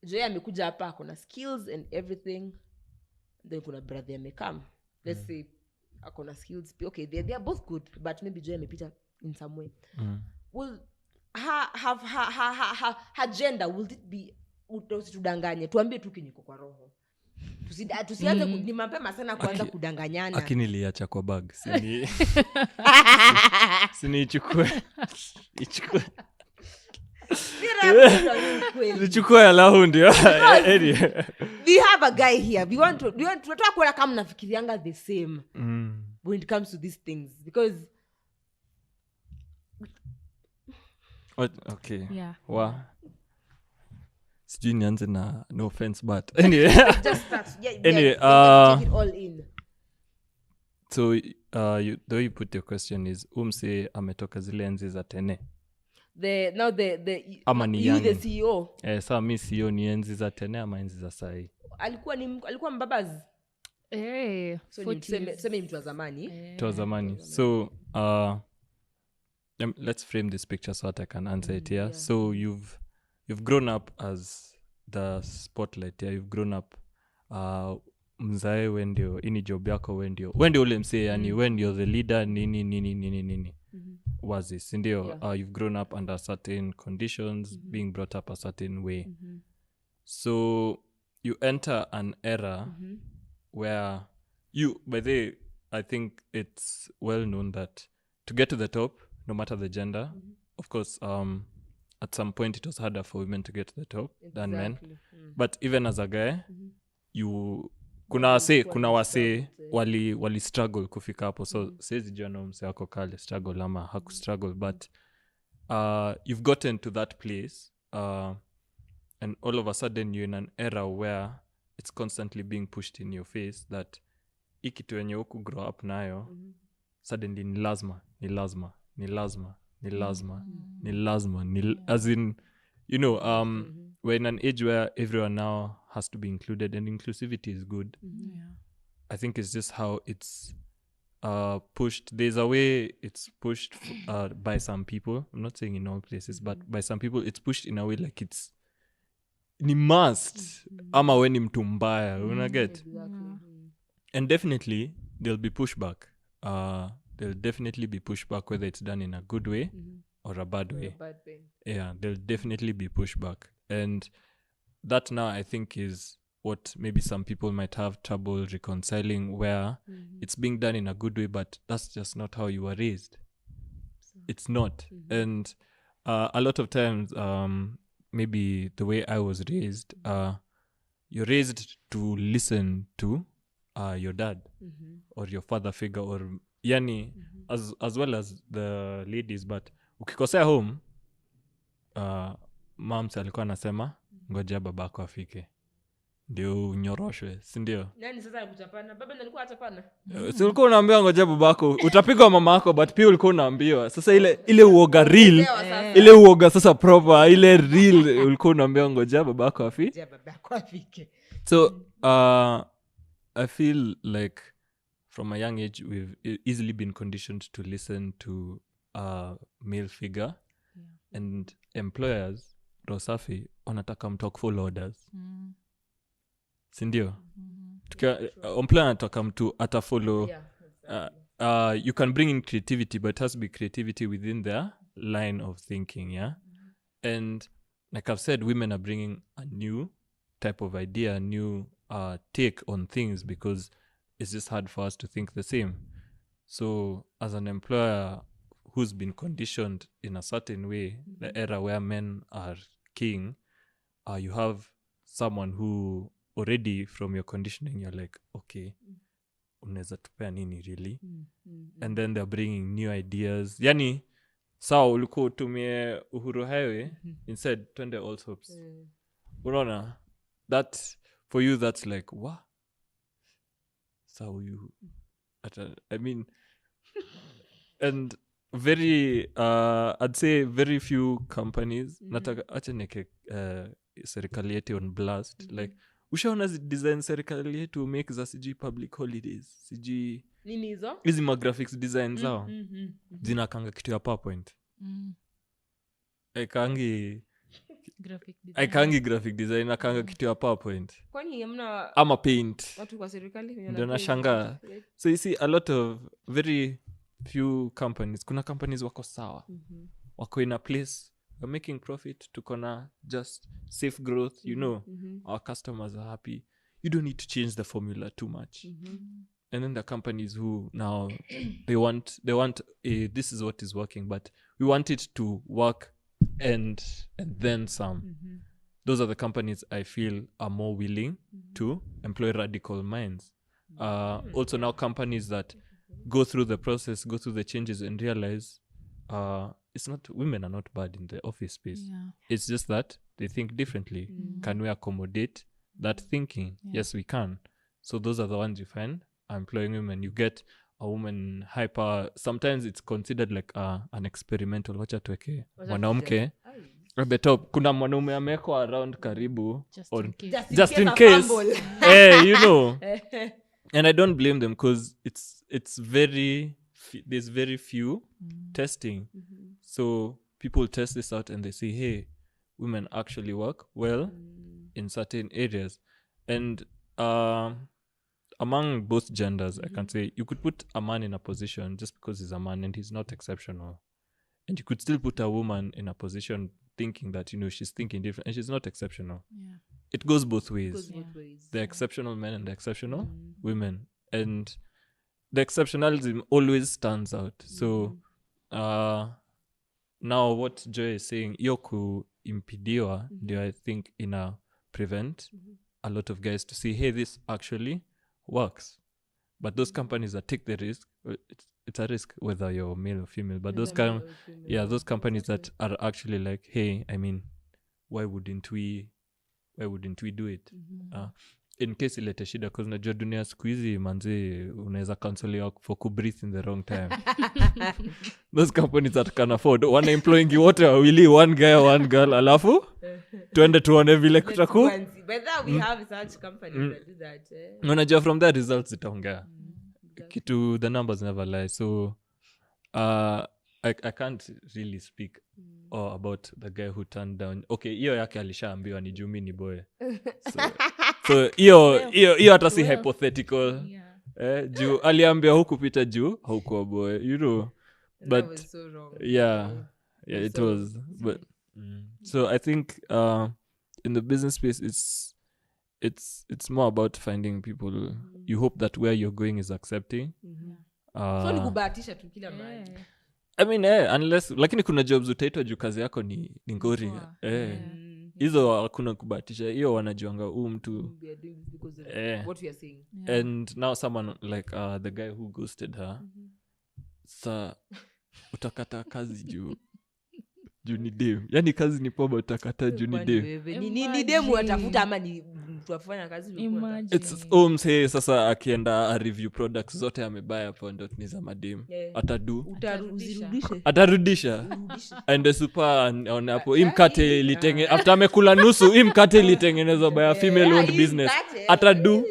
A: Joy amekuja hapa akona skills and everything, then kuna brother amekam, let's say akona skills okay, they are both good, but maybe Joy amepita in some way. Will her gender, will it be, usitudanganye, tuambie tu kinyiko kwa roho, tusianze ni mapema sana kuanza kudanganyana.
B: Lakini niliacha kwa bag. Siniichukue. Ichukue. Nichukue alau ndio. Anyway.
A: We have a guy here. We want to kuona kama mnafikirianga the same when it comes to these things, because
B: Okay.
C: Yeah.
B: Sijui nianze na no offense but anyway.
A: just start.
B: Anyway,
A: take it all in.
B: So the way you put your question is umse ametoka zile enzi za tene. Ama ni
A: you
B: young.
A: the CEO.
B: Saa mi sio ni enzi za tene ama enzi za sahi.
A: alikuwa mbabazi.
C: Hey,
A: So tuseme mtu wa zamani.
B: To zamani. So let's frame this picture so that I can answer it here.
A: Yeah.
B: So you've grown up as the spotlight. Yeah, you've grown up mzae wendio ini job yako wendio ule msee yani wendio the leader nini wazi sindio.
A: Yeah.
B: You've grown up under certain conditions, being brought up a certain way. So you enter an era where you, by the way, I think it's well known that to get to the top, no matter the gender, of course, at some point it was harder for women to get to the top than men. But even as a guy, kuna wase wali struggle kufika hapo. So siwezi jua na mse wako kale struggle ama haku struggle, but you've gotten to that place, and all of a sudden you're in an era where it's constantly being pushed in your face that ikitu wenye huku grow up nayo suddenly ni lazima as in, you know, we're in an age where everyone now has to be included, and inclusivity is good.
C: Yeah.
B: I think it's just how it's pushed. There's a way it's pushed by some people. I'm not saying in all places, but by some people it's pushed in a way like it's ni must ama we ni mtu mbaya, unaget. And definitely there'll be pushback. There'll definitely be pushback, whether it's done in a good way or a bad way. Yeah, there'll definitely be pushback. And that now I think is what maybe some people might have trouble reconciling, where it's being done in a good way, but that's just not how you were raised. It's not. And a lot of times, maybe the way I was raised, you're raised to listen to your dad or your father figure, or yani as well as the ladies. But ukikosea home, moms alikuwa anasema ngoja babako afike ndio unyoroshwe, si ndio?
A: Nani sasa alikuchapana? Baba ndiye alikuwa atapana.
B: Si ulikuwa unaambiwa ngoja babako, utapigwa mama yako, but pia ulikuwa unaambiwa. Sasa ile uoga real, ile uoga sasa proper, ile real ulikuwa unaambiwa ngoja babako afike.
A: Babako afike.
B: So I feel like from a young age we've easily been conditioned to listen to a male figure, and employers Rosafi wanataka mtu follow orders. Sindio? Employer anataka mtu atafollow. You can bring in creativity, but it has to be creativity within their line of thinking. Yeah. And like I've said, women are bringing a new type of idea, a new take on things, because it's just hard for us to think the same. So as an employer who's been conditioned in a certain way, the era where men are king, you have someone who already from your conditioning you're like, okay, unaweza tupea nini really? And then they're bringing new ideas. Yani sawa ulikuwa utumie Uhuru Highway instead twende Allsops. Unaona? That for you that's like what? So you I mean and very I'd say very few companies nataka acha neke serikali yetu on blast like ushaona design serikali yetu make za CG public holidays CG
A: nini hizo
B: hizi graphics design zao zinakanga kitu ya PowerPoint aikangi graphic design akanga kitu ya PowerPoint
A: kwani hamna
B: ama paint
A: watu kwa serikali
B: ndio nashangaa. So you see a lot of very few companies, kuna companies wako sawa wako in a place we're making profit, tuko na just safe growth, you know, our customers are happy, you don't need to change the formula too much. And then the companies who now they want this is what is working but we want it to work and then some. Those are the companies I feel are more willing to employ radical minds. Also now companies that go through the process, go through the changes and realize it's not, women are not bad in the office space. It's just that they think differently. Can we accommodate that thinking? Yes, we can. So those are the ones you find are employing women. You get a woman hyper, sometimes it's considered like an experimental, wacha tuweke mwanamke at the top, kuna mwanaume ameko around karibu just in case you know. And I don't blame them because it's very there's very few testing. So people test this out and they say, hey, women actually work well in certain areas. And among both genders, I can say you could put a man in a position just because he's a man and he's not exceptional. And you could still put a woman in a position thinking that, you know, she's thinking different and she's not exceptional. It goes both ways. The exceptional men and the exceptional women. And the exceptionalism always stands out. So now what Joy is saying, yoku impidiwa, do I think prevent a lot of guys to see, hey, this actually works. But those companies that take the risk, it's a risk whether you're male or female, but those those companies that are actually like, hey, I mean, why wouldn't we do it? In case ilete shida, because najua dunia siku hizi manzi unaweza cancel for breathe in the wrong time. Those companies that can afford one employing wote wawili, one guy one girl, alafu tuende tuone vile kutaku.
A: Whether we have such companies that do that.
B: Unajua from that results zitaongea. Kitu, the numbers never lie. So I can't really speak about the guy who turned down. Okay, hiyo yake alishaambiwa ni Jumi ni boy. So hiyo hata si hypothetical. Juu aliambia hukupita juu haukuwa boy, you know. But
A: that was so wrong.
B: It was. But so I think in the business space it's more about finding people you hope that where you're going is accepting.
A: So ni kubahatisha tu kila mahali.
B: I mean unless lakini kuna jobs utaitwa juu kazi yako ni ngori. Hizo hakuna kubahatisha. Hiyo wanajuanga huu mtu
A: what we are saying.
B: And now someone like the guy who ghosted her sa utakata kazi juu ni dem. Yani kazi ni poba utakata juu ni dem.
A: Ni demu atafuta ama ni mtu afanya kazi.
B: It's say sasa akienda a review products zote amebaya hapo ndo ni za madem. Atarudisha. And the super on hapo imkate litenge after amekula nusu imkate litengenezwa by a female owned business. Atadu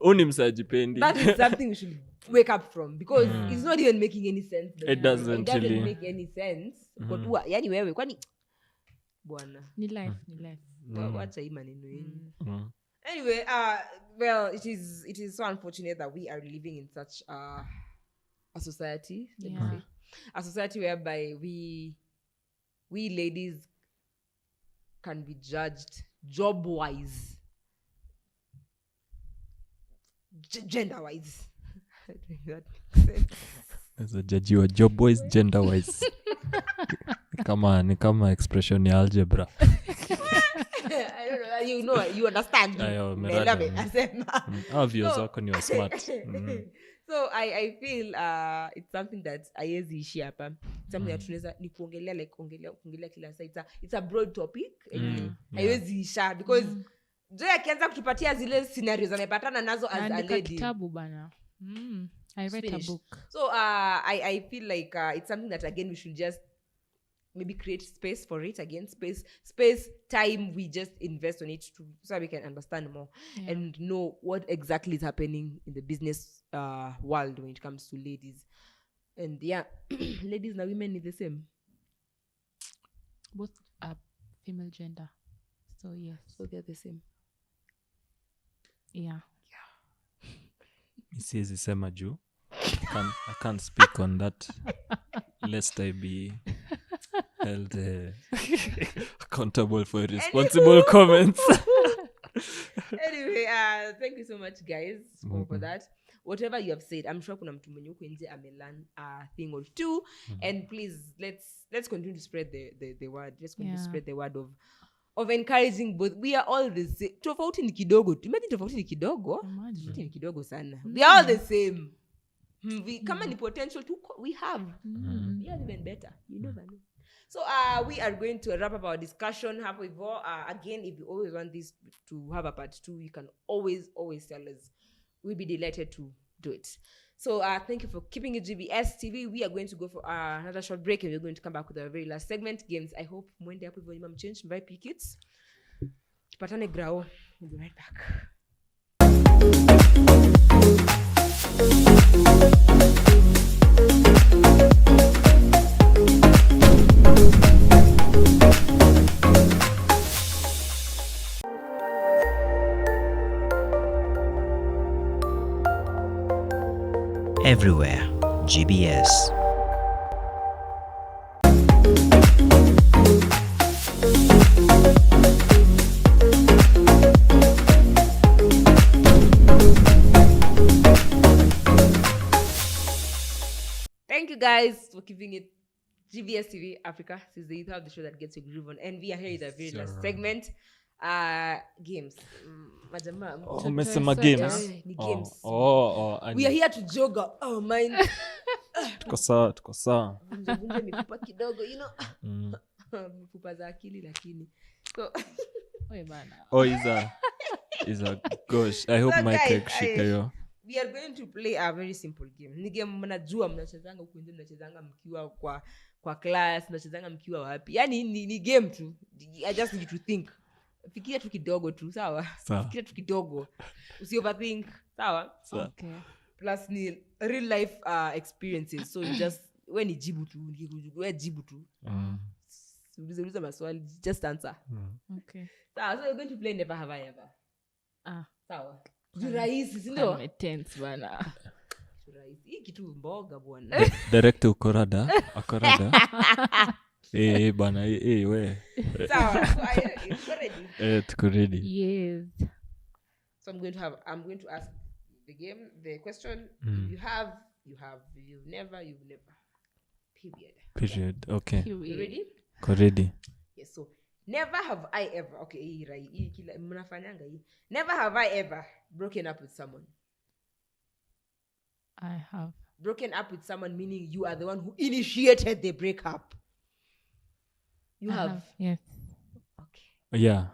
B: uni msajipendi.
A: That is something we should wake up from because it's not even making any sense.
B: It doesn't really
A: make any sense. Kwa yani wewe kwani bwana
C: ni life
A: wacha hii maneno yenu. Anyway, well, it is so unfortunate that we are living in such a society, a society whereby we ladies can be judged job wise, gender wise.
B: As a judge wa job wise, gender wise. Ni kama expression ya algebra.
A: I don't know. you know, you understand.
B: Ayo,
A: Unaelewa
B: merada.
A: nasema.
B: Views
A: So-
B: wako ni wa smart.
A: So I feel it's something that haiwezi ishi hapa. Something that tunaweza ni kuongelea like kuongelea kila saa. It's a broad topic. Haiwezi isha because Joy akianza kutupatia zile scenarios anapatana nazo as a
C: Naandika
A: lady.
C: kitabu bana. I write
A: Finish.
C: a book.
A: So I feel like it's something that again we should just maybe create space for it again, space time we just invest on it so we can understand more and know what exactly is happening in the business world when it comes to ladies. And ladies and women is the same.
C: Both are female gender. So yes.
A: So they're the same.
C: Yeah.
B: Siwezi sema juu. I can't speak on that lest I be held accountable for responsible comments.
A: Anyway, thank you so much guys for that. Whatever you have said, I'm sure kuna mtu mwenye huko nje amelearn a thing or two. And please let's continue to spread the word. Let's continue to spread the word of encouraging both. We are all the same. Tofauti ni kidogo. Imagine tofauti ni kidogo. Tofauti ni kidogo sana. We are all the same. Kama ni potential we have. We are even better. You never know. So we are going to wrap up our discussion hapo hivyo. Again, if you always want this to have a part 2, you can always tell us. We'll be delighted to do it. So thank you for keeping it GBS TV. We are going to go for another short break and we're going to come back with our very last segment, games. I hope mwende hapo hivyo nyuma mchange mvae pickets. Tupatane grao. We'll be right back.
D: Everywhere, GBS.
A: Thank you guys for keeping it GBS TV Africa. Since the youth have the show that gets your groove on. And we are here in the very last segment. Games.
B: Umesema games.
A: Ni games.
B: We
A: are here to jog our mind.
B: Tuko sawa.
A: Vunja mifupa kidogo, you know. Mifupa za akili lakini. So
B: is a gosh. I hope my cake shika yo.
A: We are going to play a very simple game. Ni game mnajua mnachezanga huko nje, mnachezanga mkiwa kwa class, mnachezanga mkiwa wapi. Yaani ni game tu. I just need to think. Fikiria tu kidogo tu, sawa? Fikiria tu kidogo. Usi overthink, sawa?
C: Okay.
A: Plus ni real life experiences. So you just when ni jibu tu, wewe jibu tu. Uliza maswali, just answer.
C: Okay.
A: Sawa, so we're going to play Never Have I Ever. Sawa. Rahisi, si ndio?
C: I'm tense bana.
A: Rahisi. Hii kitu mboga bwana.
B: Director Akorada. Bana, we.
A: Sawa. So are you ready?
B: Tuko ready.
C: Yes.
A: So I'm going to ask the question. You have. You've never. Period.
B: Okay.
A: You ready?
B: Ko ready.
A: Yes, so never have I ever. Okay, hii kila mnafanyanga hii. Never have I ever broken up with someone.
C: I have.
A: Broken up with someone meaning you are the one who initiated the breakup. You
C: I
A: have.
C: Yes.
A: Okay.
B: Yeah.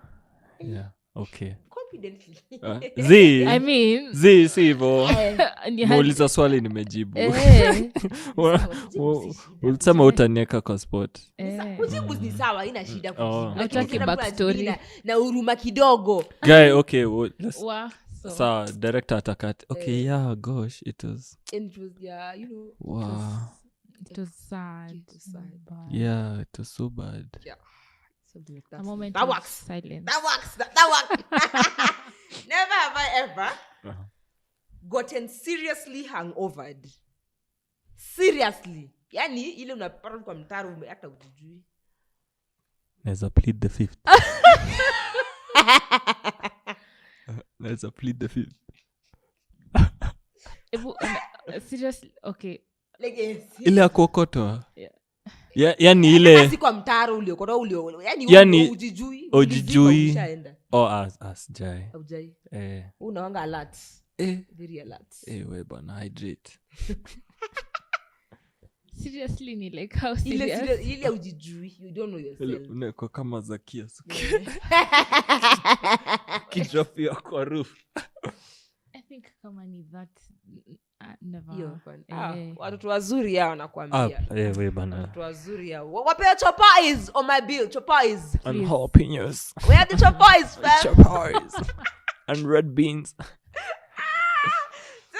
B: Okay.
A: Confidently.
B: Z.
C: I mean,
B: Z sivyo.
C: you had-
B: Muuliza swali nimejibu. Ulisema utanieka kwa spot.
A: Kujibu ni sawa, haina shida kujibu.
C: Hataki backstory.
A: Na huruma kidogo.
B: Guy, okay,
C: So
B: director atakati. Okay, yeah, gosh, it was.
A: And it was, yeah, you know.
B: Wow.
C: it was sad.
A: It was sad.
C: But
B: Yeah, it was so bad.
A: Yeah. Something like that.
C: a moment
A: That
C: of
A: works.
C: silence.
A: That works. That works. Never have I ever gotten seriously hangovered. Seriously. Yani ile unapata kwa mtaro hata ujijui.
B: Naweza plead the fifth. Naweza plead the fifth.
C: Seriously, okay.
A: Like yes.
B: Ile ya kuokotwa.
C: Yeah.
B: Yani ile
A: si kwa mtaro uliokota yani
B: Yani,
A: ujijui.
B: ujijui.
A: Ushaenda.
B: Jai.
A: Aujai.
B: Eh.
A: Unawanga alert. Very alert.
B: We bana hydrate.
C: Seriously ni like how
A: Ile
C: serious?
A: ile ujijui. You don't know yourself.
B: Unako kama Zakia kijapia kwa roof.
C: I think kama ni that never.
A: Hiyo watoto wazuri hao nakwambia.
B: We bana.
A: Watoto wazuri hao. Wapea choppies on my bill. Choppies.
B: And jalapenos.
A: Where are the choppies, fam?
B: Choppies. And red beans.
A: So,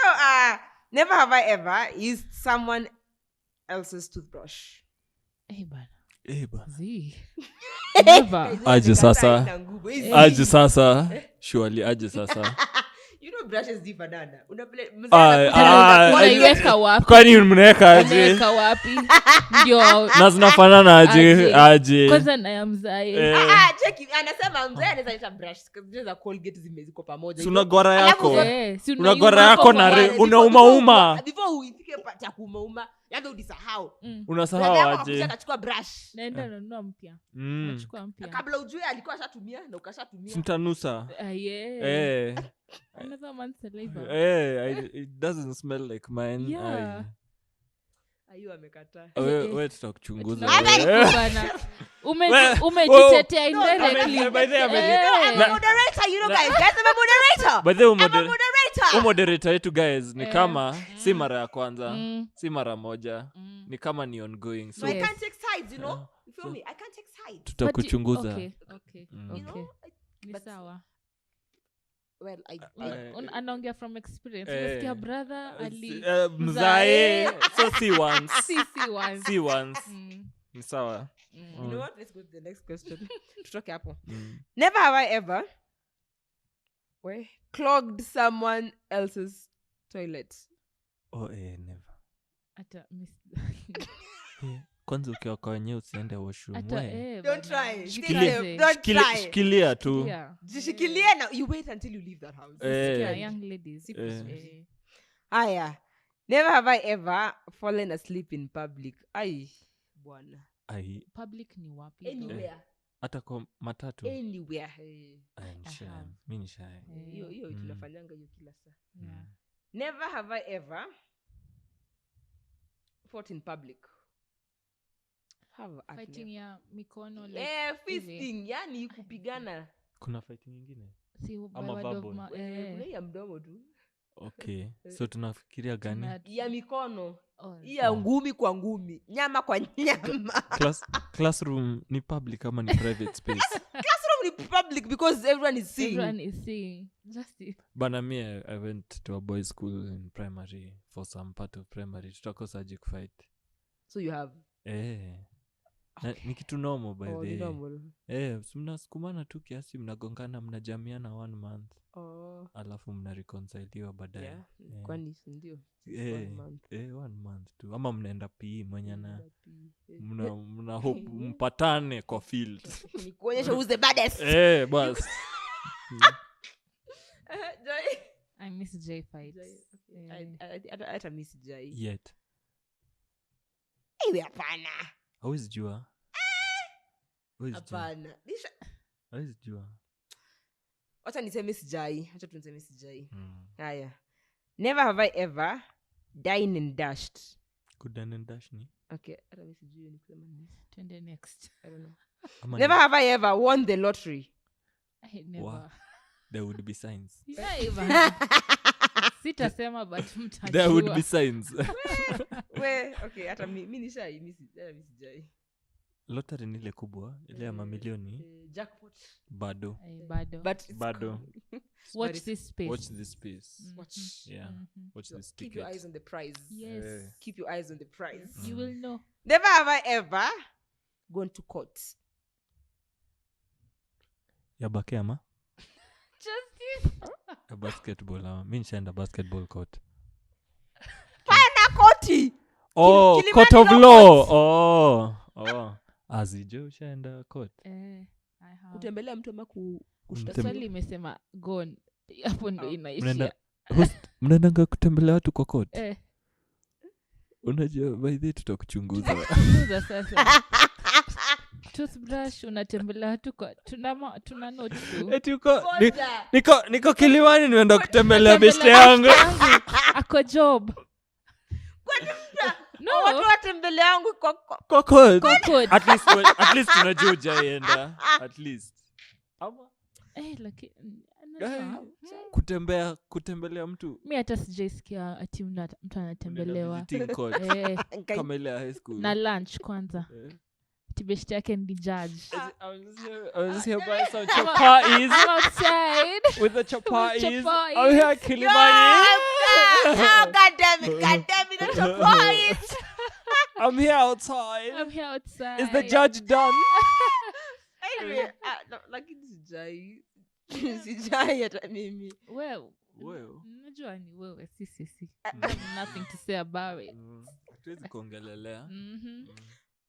A: never have I ever used someone else's toothbrush.
C: Bana.
B: Bana.
C: Z. Never.
B: Aje sasa. Surely aje sasa.
A: You know brushes differ dada.
C: Unaiweka wapi?
B: Kwani mnaweka aje?
C: Unaiweka wapi? Ndio.
B: Na zinafanana aje?
C: Kwanza na ya mzae.
A: Check anasema mzee anaweza ita brush because za Colgate zimeziko pamoja.
B: Una gora yako.
C: Si
B: una gora yako na unauma.
A: Before uifike part ya kuuma, labda udisahau.
B: Unasahau aje?
A: Akachukua brush.
C: Naenda nanunua mpya. Nachukua mpya.
A: Kabla ujue alikuwa ashatumia na ukashatumia.
B: Sintanusa.
C: Another man's saliva.
B: It doesn't smell like mine.
C: Yeah.
A: Ayu amekataa.
B: Wewe tutakuchunguza.
C: Umejitetea indirectly.
B: By the way,
A: I'm a moderator, you know guys. Guys, I'm a moderator.
B: By the way,
A: I'm a moderator.
B: Moderator yetu guys ni kama si mara ya kwanza, si mara moja. Ni kama ni ongoing.
A: So I can't take sides, you know? You feel me? I can't take sides.
B: Tutakuchunguza.
C: Okay.
A: You know?
C: Ni sawa.
A: Well,
C: anaongea from experience. Unasikia brother ali
B: mzae. So see once.
C: See once.
B: Ni sawa.
A: You know what? Let's go to the next question. Tutoke hapo. Never have I ever clogged someone else's toilet.
B: Never.
C: Ata miss.
B: Kwanza ukiwa kwa wenyewe usiende washroom.
A: Don't try.
B: Shikilia tu.
A: Jishikilia na you wait until you leave that house.
C: Young ladies.
A: Aya. Never have I ever fallen asleep in public. Bwana.
C: Public ni wapi?
A: Anywhere.
B: Hata kwa matatu.
A: Anywhere.
B: Mimi ni shy.
A: Hiyo tunafanyanga hiyo kila saa. Never have I ever fought in public.
C: Fighting ya mikono
A: fisting, yani kupigana.
B: Kuna fighting nyingine?
C: Si
B: ama verbal.
A: Kuna ya mdomo tu.
B: Okay. So tunafikiria gani?
A: Ya mikono. Ya ngumi kwa ngumi, nyama kwa nyama.
B: Classroom ni public ama ni private space?
A: Classroom ni public because everyone is
C: seeing. Just it.
B: Bana me, I went to a boys school in primary for some part of primary. Tutakosaje kufight?
A: So you have
B: Okay. Ni kitu normal by the way.
A: Normal.
B: Mnasukumana tu kiasi, mnagongana, mnajamiana 1 month. Alafu mnareconciliwa baadaye.
A: Kwani ndio?
B: 1 month tu. Ama mnaenda PE mwenye na mna hope mpatane kwa field.
A: Ni kuonyesha who's the baddest.
B: Boss.
A: Joy.
C: I miss J fights.
A: I miss J.
B: Yet.
A: Hapana.
B: Hawezi jua.
A: Hapana.
B: Hawezi jua.
A: Wacha niseme sijai. Acha tuniseme sijai. Haya. Never have I ever dined and dashed.
B: Kudine and dash ni?
A: Okay, hata mimi sijui ni kusema nini.
C: Twende next.
A: I don't know. Never have I ever won the lottery.
C: Never.
B: Wow. There would be signs.
C: Sitasema but mtajua.
B: There would be signs.
A: Okay, hata mimi ni shy, mimi sijai.
B: Lottery ni ile kubwa, ile ya mamilioni.
A: Jackpot.
B: Bado.
A: Bado.
C: Watch this space.
A: Watch.
B: Yeah. Watch this ticket.
A: Keep your eyes on the prize.
C: Yes.
A: Keep your eyes on the prize.
C: You will know.
A: Never have I ever gone to court.
B: Ya bakema?
C: Just
B: A basketball. Mimi nishaenda basketball court.
A: Pana koti.
B: Court of law. Azijo ushaenda court.
C: I have.
A: Utembelea mtu ama
C: Swali imesema gone. Hapo ndo inaishia.
B: Mnaendanga kutembelea watu kwa court? Unajua by the way tutakuchunguza.
C: Sasa. toothbrush unatembelea tu kwa tuna note tu.
B: Eti niko Kilimani nimeenda kutembelea best yangu.
C: Ako job.
A: No, watu watembele yangu
B: Kwa code.
C: Code.
B: At least tunajua hujaenda. At least. Ama
C: Lakini
B: kutembelea mtu.
C: mi hata sijaisikia ati mtu anatembelewa.
B: Visiting court. Kama ile ya high school.
C: Na lunch kwanza. Ati best yake ni judge.
B: I was just here by some chapatis.
C: Outside.
B: With the chapatis.
C: Chapatis.
B: I'm here Kilimani.
A: God damn it, that's a point.
B: I'm here outside.
C: I'm here outside.
B: Is the judge done?
A: Anyway, lakini sijai hata mimi.
C: Well. Najua ni wewe si. I have nothing to say about it.
B: Tuwezi kuongelelea.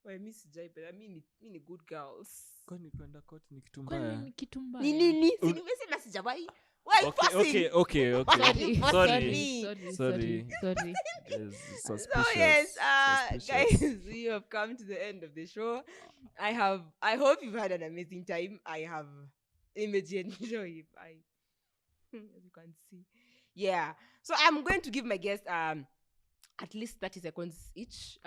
A: Wewe mimi sijai, but mimi ni good girls.
B: Kwani kwenda court ni kitu
C: Kwani
B: mbaya?
C: ni kitu mbaya?
A: Nini? Si nimesema sijawahi. Why fussing?
B: Okay.
C: Sorry.
B: It's suspicious.
A: So yes,
B: Suspicious.
A: guys, we have come to the end of the show. I hope you've had an amazing time. I have immediate joy. As you can see. Yeah. So I'm going to give my guests at least 30 seconds each.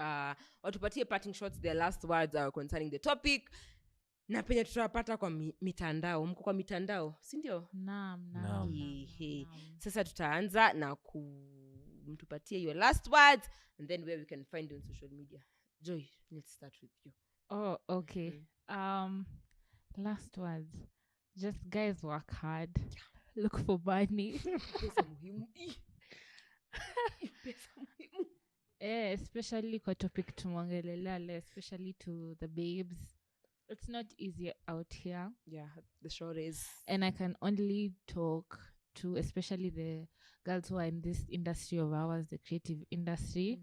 A: Watupatie parting shots, their last words concerning the topic. Na penye tutapata kwa mitandao. Mko kwa mitandao, si ndio?
C: Naam.
A: Sasa tutaanza na mtupatie your last words and then where we can find you on social media. Joy, let's start with you.
C: Oh, okay. Last words. Just guys work hard. Look for money.
A: Pesa muhimu. Pesa muhimu.
C: Especially kwa topic tumongelelea, especially to the babes. It's not easy out here.
A: Yeah, the sure is.
C: And I can only talk to especially the girls who are in this industry of ours, the creative industry.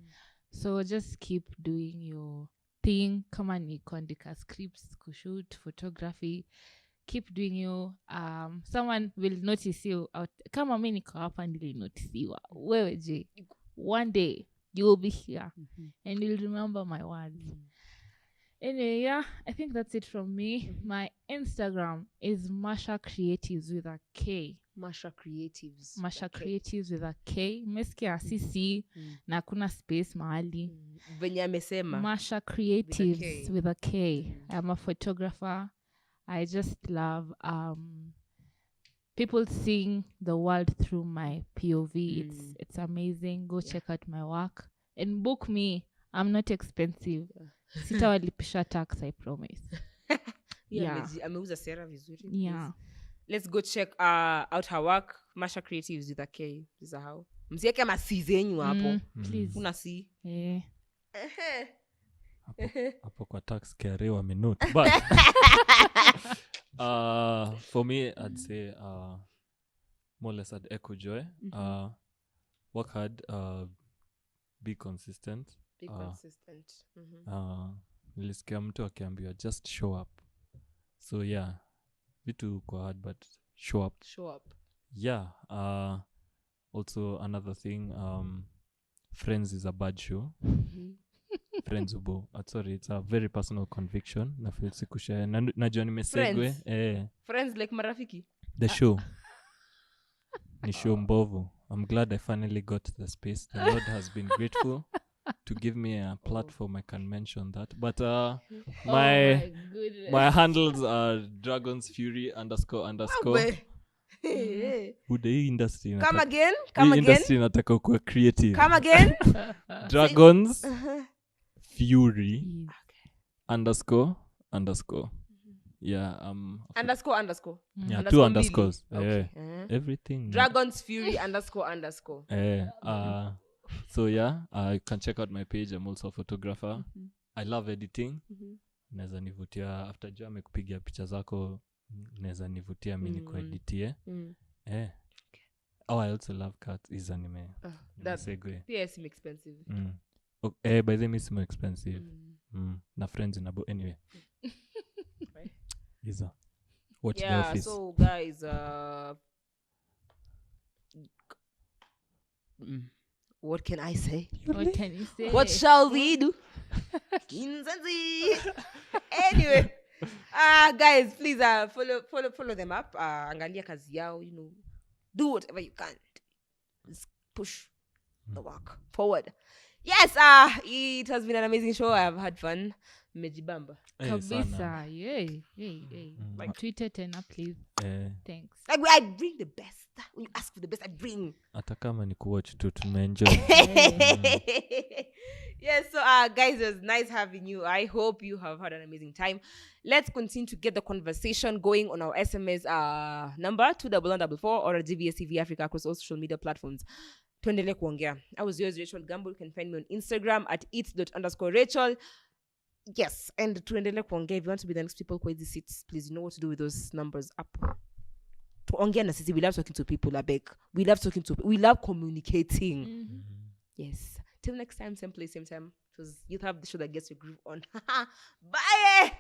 C: So just keep doing your thing. Kama ni kuandika scripts, kushoot, photography. Keep doing you. Someone will notice you out. Kama mimi niko hapa nilinoticewa. Wewe je, one day you will be here and you'll remember my words. Anyway, yeah, I think that's it from me. My Instagram is Masha Creatives with a K.
A: Masha Creatives.
C: Masha Creatives with a K. Meskia CC na kuna space mahali.
A: Venye amesema.
C: Masha Creatives with a K. I'm a photographer. I just love people seeing the world through my POV. It's amazing. Go check out my work and book me. I'm not expensive. Sitawalipisha tax, I promise.
A: Yeah. Ameuza sera vizuri.
C: Yeah.
A: Let's go check out her work. Masha Creatives with a K. Is how. Msieke masi zenyu hapo.
C: Please.
A: Una si.
B: Hapo kwa tax care wamenote. But for me I'd say more or less I'd echo Joy. Work hard, be consistent.
A: Be consistent.
B: Nilisikia mtu akiambiwa just show up. So yeah, vitu kwa hard but show up. Yeah. Also another thing, Friends is a bad show. Friends ubo. Sorry, it's a very personal conviction. Na feel sikushare. Najua nimesegwe.
A: Friends like marafiki.
B: The show. Ni show mbovu. I'm glad I finally got the space. The Lord has been grateful to give me a platform. I can mention that. But my handles are Dragons Fury __. Who the industry?
A: Come again.
B: Industry nataka kuwa creative.
A: Come again.
B: Dragons Fury __. Yeah.
A: __.
B: Yeah, 2 underscores. Okay. Everything.
A: Dragons Fury __.
B: So yeah, you can check out my page. I'm also a photographer. I love editing. Naweza nivutia after Joe amekupigia picha zako, naweza nivutia mimi nikueditie. I also love cats. Is anime.
A: That's
B: segue.
A: PS expensive.
B: Okay, by the way, it's more expensive. Na friends in abo anyway. Isa. Watch The Office.
A: So guys, what can I say?
C: What can you say?
A: What shall we do? Kinzazi. Anyway, Guys, please follow them up. Angalia kazi yao, do whatever you can. Just push the work forward. Yes, it has been an amazing show. I have had fun. Mejibamba.
C: Kabisa. Yay. Like Twitter tena, please. Thanks.
A: Like I bring the best. When you ask for the best, I bring.
B: Hata kama ni kuwatch tu tumeenjoy.
A: Yes, so guys, it was nice having you. I hope you have had an amazing time. Let's continue to get the conversation going on our SMS number 21144 or GBS TV Africa across all social media platforms. Tuendelee kuongea. I was yours, Rachel Gamble. You can find me on Instagram at its._Rachel. Yes, and tuendelee kuongea. If you want to be the next people kwa hizi seats, please you know what to do with those numbers up. Tuongea na sisi. We love talking to people, Abek. We love communicating. Yes. Till next time, same place, same time. Because you have the show that gets your groove on. Bye!